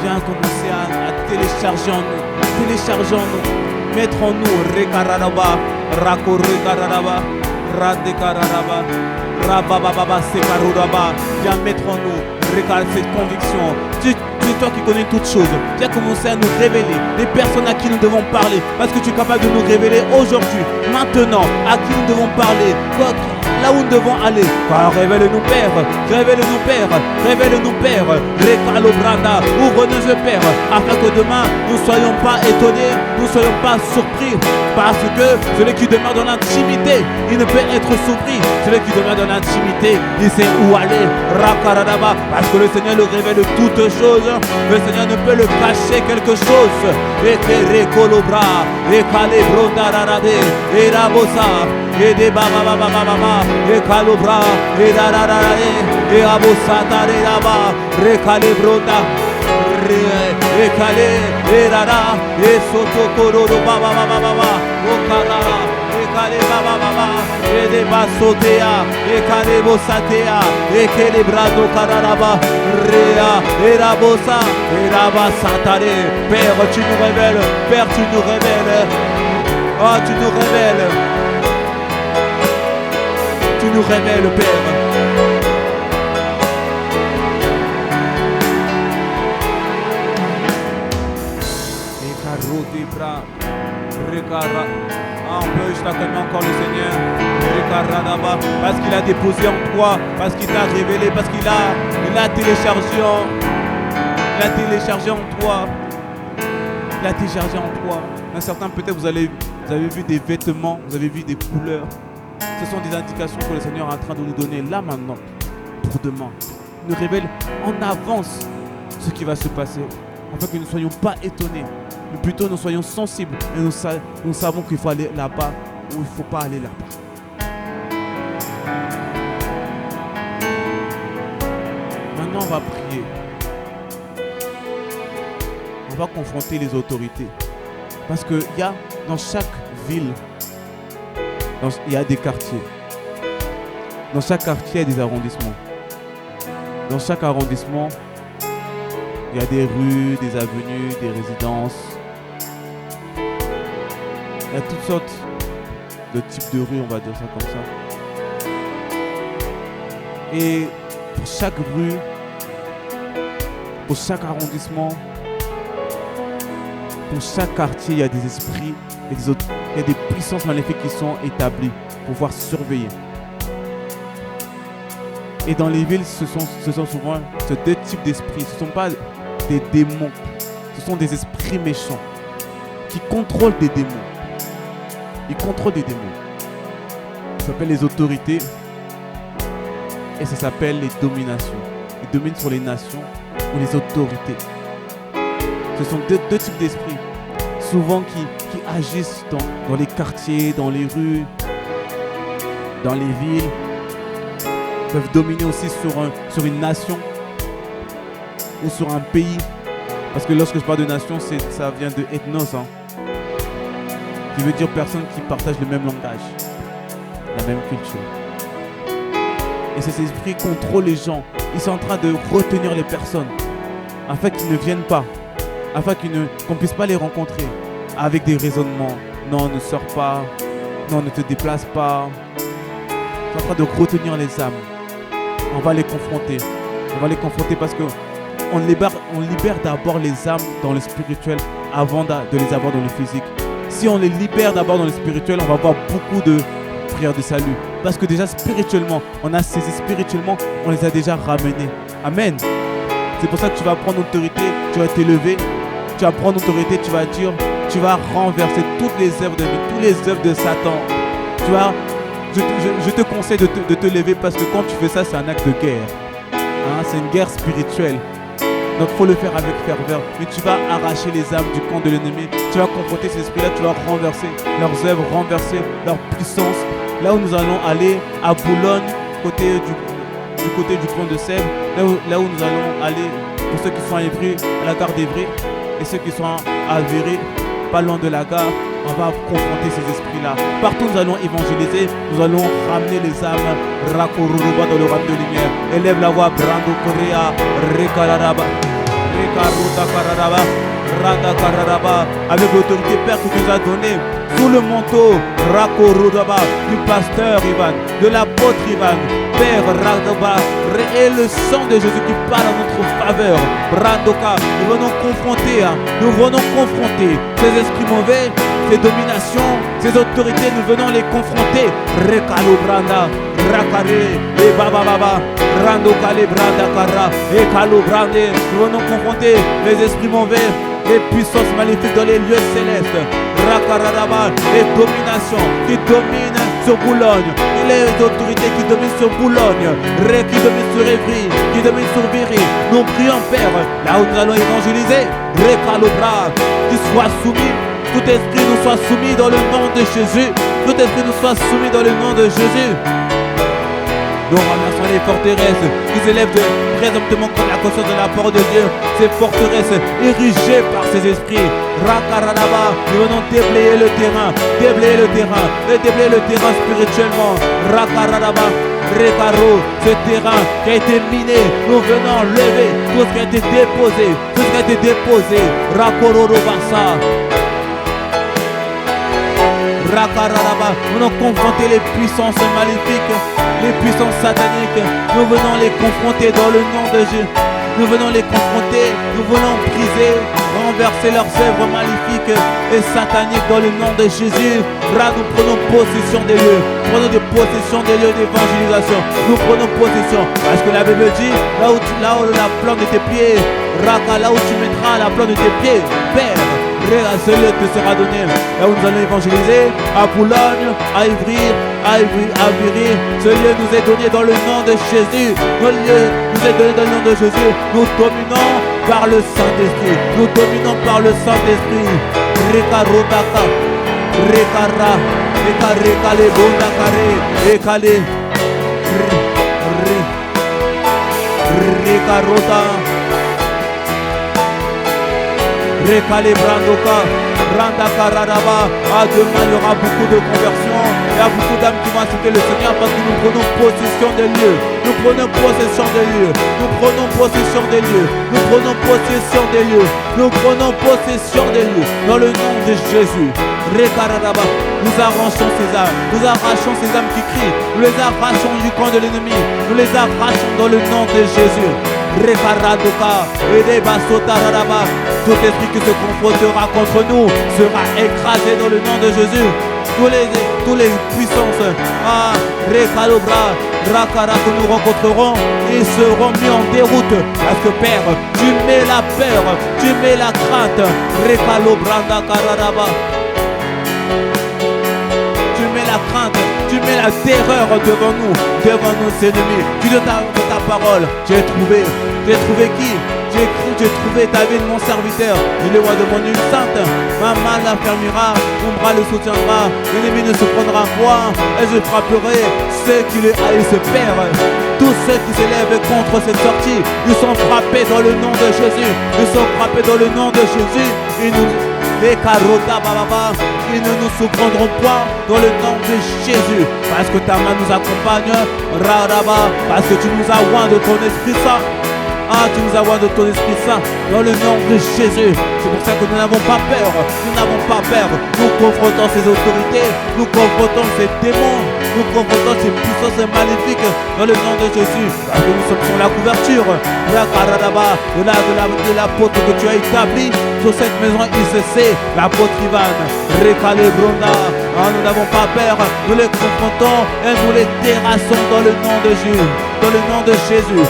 Viens commencer à télécharger en nous, mettre en nous Rekararaba, Rako Rekararaba, Radekararaba, Rabababa Sekaruraba. Viens mettre en nous cette conviction. C'est toi qui connais toutes choses. Viens commencer à nous révéler les personnes à qui nous devons parler, parce que tu es capable de nous révéler aujourd'hui, maintenant, à qui nous devons parler, là où nous devons aller. Révèle-nous, Père, révèle-nous, Père, révèle-nous, Père. Rekalobranda, ouvre nos yeux, Père, afin que demain nous ne soyons pas étonnés, nous ne soyons pas surpris, parce que celui qui demeure dans l'intimité, il ne peut être surpris. Celui qui demeure dans l'intimité, il sait où aller. Rakaradaba, parce que le Seigneur le révèle toutes choses. Le Seigneur ne peut le cacher quelque chose. Et Rekolobra, et Kalebronda Rarade, et Rabosa, et des Baba Baba Baba, et Kalobra, et Rarade, et Abosa Tareba, Rekalebronda, et Kale, et Rara, et Sotokoro Baba Baba Baba, Okarara, et Rekale baba baba, Edeba sotea, Ekalebo satea, Ekelebrado kararaba, Rea, Erabosa, Eraba satare. Père, tu nous révèles, Père, tu nous révèles. Oh, tu nous révèles. Tu nous révèles, Père. On peut juste acclamer encore le Seigneur. Parce qu'il a déposé en toi, parce qu'il t'a révélé, parce qu'il a téléchargé en toi. Il a téléchargé en toi. Un certain, peut-être vous avez vu des vêtements, vous avez vu des couleurs. Ce sont des indications que le Seigneur est en train de nous donner là maintenant, pour demain. Il nous révèle en avance ce qui va se passer, afin que nous ne soyons pas étonnés, mais plutôt nous soyons sensibles et nous savons qu'il faut aller là-bas ou il ne faut pas aller là-bas. Maintenant, on va prier. On va confronter les autorités. Parce qu'il y a dans chaque ville, il y a des quartiers. Dans chaque quartier, il y a des arrondissements. Dans chaque arrondissement, il y a des rues, des avenues, des résidences. Il y a toutes sortes de types de rues, on va dire ça comme ça. Et pour chaque rue, pour chaque arrondissement, pour chaque quartier, il y a des esprits, il y a des puissances maléfiques qui sont établies pour pouvoir surveiller. Et dans les villes, ce sont souvent ces deux types d'esprits. Ce ne sont pas des démons, ce sont des esprits méchants qui contrôlent des démons. Ils contrôlent des démons. Ça s'appelle les autorités et ça s'appelle les dominations. Ils dominent sur les nations ou les autorités. Ce sont deux types d'esprits, souvent qui agissent dans les quartiers, dans les rues, dans les villes. Ils peuvent dominer aussi sur une nation ou sur un pays. Parce que lorsque je parle de nation, ça vient de ethnos, qui veut dire personnes qui partagent le même langage, la même culture. Et ces esprits contrôlent les gens. Ils sont en train de retenir les personnes afin qu'ils ne viennent pas, afin qu'on ne puisse pas les rencontrer avec des raisonnements. Non, ne sors pas. Non, ne te déplace pas. Ils sont en train de retenir les âmes. On va les confronter. On va les confronter parce qu'on libère d'abord les âmes dans le spirituel avant de les avoir dans le physique. Si on les libère d'abord dans le spirituel, on va avoir beaucoup de prières de salut. Parce que déjà spirituellement, on a saisi spirituellement, on les a déjà ramenés. Amen. C'est pour ça que tu vas prendre autorité, tu vas t'élever, tu vas prendre autorité, tu vas dire, tu vas renverser toutes les œuvres de toutes les œuvres de Satan. Je te conseille de te lever parce que quand tu fais ça, c'est un acte de guerre. C'est une guerre spirituelle. Donc il faut le faire avec ferveur. Mais tu vas arracher les âmes du camp de l'ennemi. Tu vas confronter ces esprits-là, tu vas renverser leurs œuvres, renverser leur puissance. Là où nous allons aller, à Boulogne, du côté du pont de Sèvres, là où nous allons aller, pour ceux qui sont à Évry, à la gare d'Évry, et ceux qui sont à Véry, pas loin de la gare, on va confronter ces esprits-là. Partout nous allons évangéliser, nous allons ramener les âmes, Rakoruruba dans le royaume de lumière. Élève la voix, Brando Korea, Rekararaba, Rekaruta Kararaba, Rada Kararaba, avec l'autorité Père que tu nous as donnée, sous le manteau, Rakoruruba, du pasteur Ivan, de l'apôtre Ivan, Père Radaba, et le sang de Jésus qui parle en notre faveur. Brandoka, nous venons confronter ces esprits mauvais, ces dominations, ces autorités, nous venons les confronter. Rekalo Branda, Rakare, et Baba Baba, Randoka le Branda Kara, et Kalo Brande, nous venons confronter les esprits mauvais, les puissances maléfiques dans les lieux célestes. Rakararaba, les dominations qui dominent sur Boulogne, et les autorités qui dominent sur Boulogne, qui dominent sur Évry, qui dominent sur Véry. Nous prions, Père, là où nous allons évangéliser, Rekalobra, qui soit soumis, tout esprit nous soit soumis dans le nom de Jésus, tout esprit nous soit soumis dans le nom de Jésus. Nous renversons les forteresses qui s'élèvent présentement contre la conscience de la parole de Dieu. Ces forteresses érigées par ces esprits. Rakaradaba, nous venons déblayer le terrain, et déblayer le terrain spirituellement. Rakaradaba, Rekaro, ce terrain qui a été miné, nous venons lever tout ce qui a été déposé, Rakororobasa. Rakararaba, nous venons confronter les puissances maléfiques, les puissances sataniques, nous venons les confronter dans le nom de Jésus. Nous venons les confronter, nous venons briser, renverser leurs œuvres maléfiques et sataniques dans le nom de Jésus. Là, nous prenons possession des lieux, des lieux d'évangélisation. Nous prenons possession, parce que la Bible dit, là où la plante de tes pieds, Raka, là où tu mettras la plante de tes pieds, Père, ce lieu te sera donné. Là où nous allons évangéliser, à Boulogne, à Ivry, à Viry, ce lieu nous est donné dans le nom de Jésus. Le lieu nous est donné dans le nom de Jésus. Nous dominons par le Saint-Esprit. Nous dominons par le Saint-Esprit. Rekarotaka, Rekara, Rekale, Bondakare, Rekale, Rekarota, Rekale Brandoka, Randakararaba. Demain il y aura beaucoup de conversions. Il y a beaucoup d'âmes qui vont accepter le Seigneur parce que nous prenons possession des lieux. Nous prenons possession des lieux. Nous prenons possession des lieux. Nous prenons possession des lieux. Nous prenons possession des lieux. Dans le nom de Jésus. Rekararaba. Nous arrachons ces âmes. Nous arrachons ces âmes qui crient. Nous les arrachons du camp de l'ennemi. Nous les arrachons dans le nom de Jésus. Rekaradoka. Edebasotararaba. Tout esprit qui se confrontera contre nous sera écrasé dans le nom de Jésus. Tous les puissances, Rekalobra, Rakara que nous rencontrerons, ils seront mis en déroute. Parce que Père, tu mets la peur, tu mets la crainte. Rekalobra, Dakararaba. Tu mets la crainte, tu mets la terreur devant nos ennemis. Tu de ta parole, j'ai trouvé qui? J'ai trouvé David mon serviteur, il est roi de mon île sainte. Ma main l'affermira, mon bras le soutiendra. L'ennemi ne se prendra point, et je frapperai ceux qui le haïssent, Père. Tous ceux qui s'élèvent contre cette sortie, ils sont frappés dans le nom de Jésus. Ils sont frappés dans le nom de Jésus. Ils ne nous surprendront point dans le nom de Jésus. Parce que ta main nous accompagne, parce que tu nous as oint de ton Esprit Saint. Tu nous as oint de ton Esprit Saint dans le nom de Jésus. C'est pour ça que nous n'avons pas peur. Nous n'avons pas peur. Nous confrontons ces autorités. Nous confrontons ces démons. Nous confrontons ces puissances maléfiques dans le nom de Jésus. Parce que nous sommes sur la couverture de l'apôtre que tu as établi sur cette maison ICC, l'apôtre Ivan. Rekale Bronda. Nous n'avons pas peur. Nous les confrontons et nous les terrassons dans le nom de Jésus. Dans le nom de Jésus.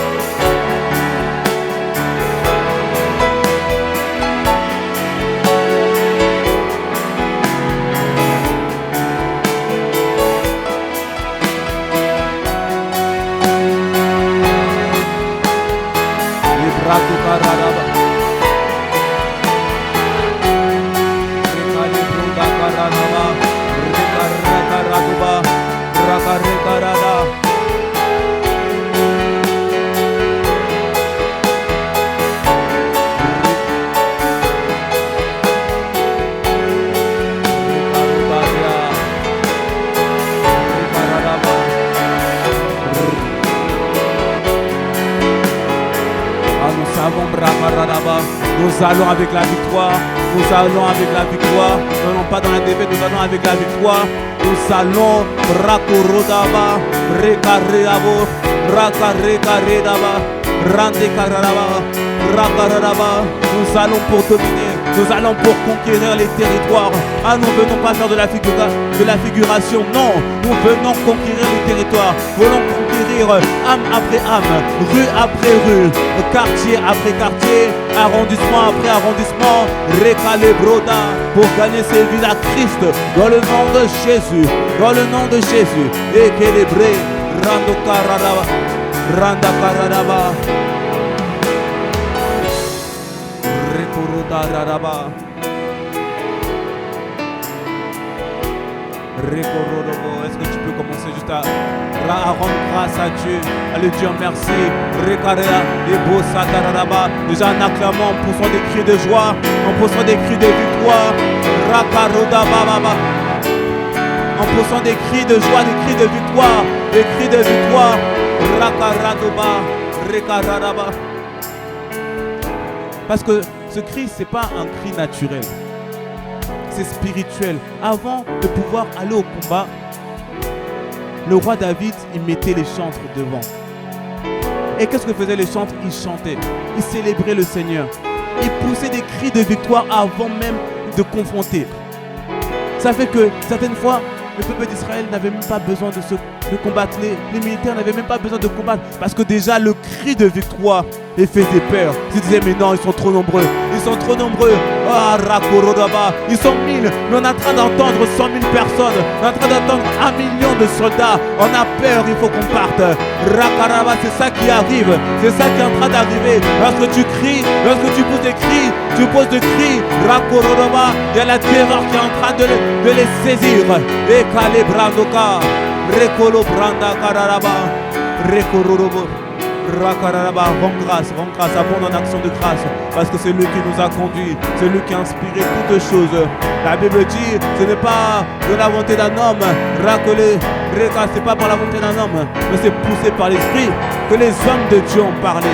Nous allons avec la victoire, nous allons avec la victoire, nous n'allons pas dans la défaite, nous allons avec la victoire. Nous allons Rakorodaba, Rekareabo, Rakarekareba, Randekaraba, Rakaraba. Nous allons pour dominer, nous allons pour conquérir les territoires. Nous ne venons pas faire de la figuration, non, nous venons conquérir les territoires, nous venons conquérir âme après âme, rue après rue, quartier après quartier, arrondissement après arrondissement, Rekale Broda, pour gagner ces villes à Christ, dans le nom de Jésus, dans le nom de Jésus. Ekelebre, Randokararaba, Randakararaba, Rekorodararaba, Rekorodobo. Est-ce que tu peux commencer c'est juste à rendre grâce à Dieu, à lui dire merci. Déjà en acclamant, en poussant des cris de joie, en poussant des cris de victoire. En poussant des cris de joie, des cris de victoire, des cris de victoire. Parce que ce cri, ce n'est pas un cri naturel. C'est spirituel. Avant de pouvoir aller au combat, le roi David, il mettait les chantres devant. Et qu'est-ce que faisaient les chantres? Ils chantaient. Ils célébraient le Seigneur. Ils poussaient des cris de victoire avant même de confronter. Ça fait que certaines fois, le peuple d'Israël n'avait même pas besoin de combattre. Les militaires n'avaient même pas besoin de combattre. Parce que déjà le cri de victoire les faisait peur. Ils disaient mais non, ils sont trop nombreux. Ils sont trop nombreux. Ah, Rakorodaba. Ils sont 1000. Mais on est en train d'entendre 100 000 personnes. On est en train d'entendre 1 million de soldats. On a peur, il faut qu'on parte. Rakaraba, c'est ça qui arrive. C'est ça qui est en train d'arriver. Lorsque tu cries, lorsque tu pousses des cris, tu poses des cris. Rakorodaba, il y a la terreur qui est en train de les saisir. Et Kalebrandoka. Rekolo Branda Kararaba. Rekororobo. Rends grâce, abonde en action de grâce, parce que c'est lui qui nous a conduits, c'est lui qui a inspiré toutes choses. La Bible dit, ce n'est pas de la volonté d'un homme, c'est pas par la volonté d'un homme, mais c'est poussé par l'esprit que les hommes de Dieu ont parlé.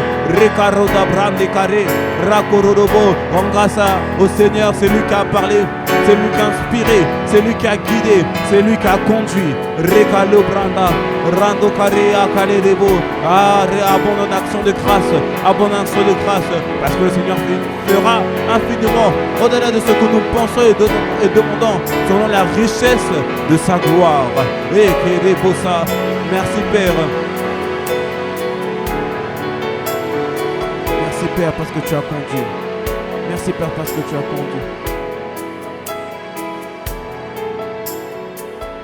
Rends grâce au Seigneur, c'est lui qui a parlé, c'est lui qui a inspiré, c'est lui qui a guidé, c'est lui qui a conduit. Rekalo Branda, Rando Karea Kaledebo, abondante action de grâce, abondante action de grâce, parce que le Seigneur fera infiniment au-delà de ce que nous pensons et demandons, selon la richesse de sa gloire. Et Kerebosa, merci Père. Merci Père parce que tu as conduit. Merci Père parce que tu as conduit.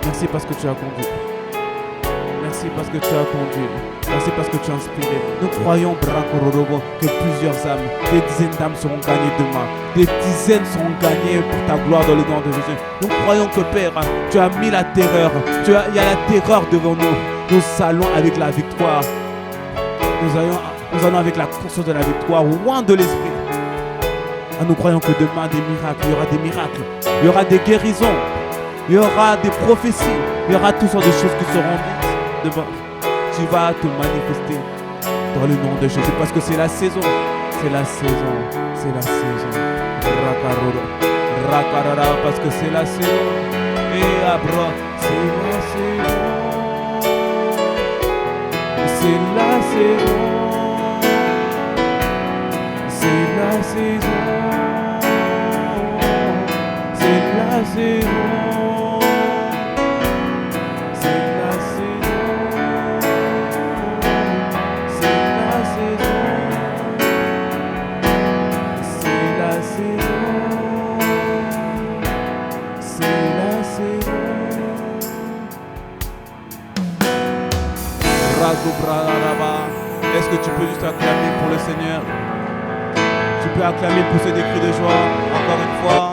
Merci parce que tu as conduit. Merci parce que tu as conduit. Merci parce que tu as inspiré. Nous croyons, Brakororobo, que plusieurs âmes, des dizaines d'âmes seront gagnées demain. Des dizaines seront gagnées pour ta gloire dans le nom de Jésus. Nous croyons que Père, tu as mis la terreur. Il y a la terreur devant nous. Nous allons avec la victoire. Nous allons avec la conscience de la victoire, loin de l'esprit. Nous croyons que demain, il y aura des miracles. Il y aura des guérisons. Il y aura des prophéties. Il y aura toutes sortes de choses qui seront dites devant. Tu vas te manifester dans le nom de Jésus parce que c'est la saison. C'est la saison. C'est la saison. Rakarara parce que c'est la saison. Et Abra, c'est la saison. C'est la saison. C'est la saison. C'est la saison. Est-ce que tu peux juste acclamer pour le Seigneur? Tu peux acclamer, pousser des cris de joie encore une fois.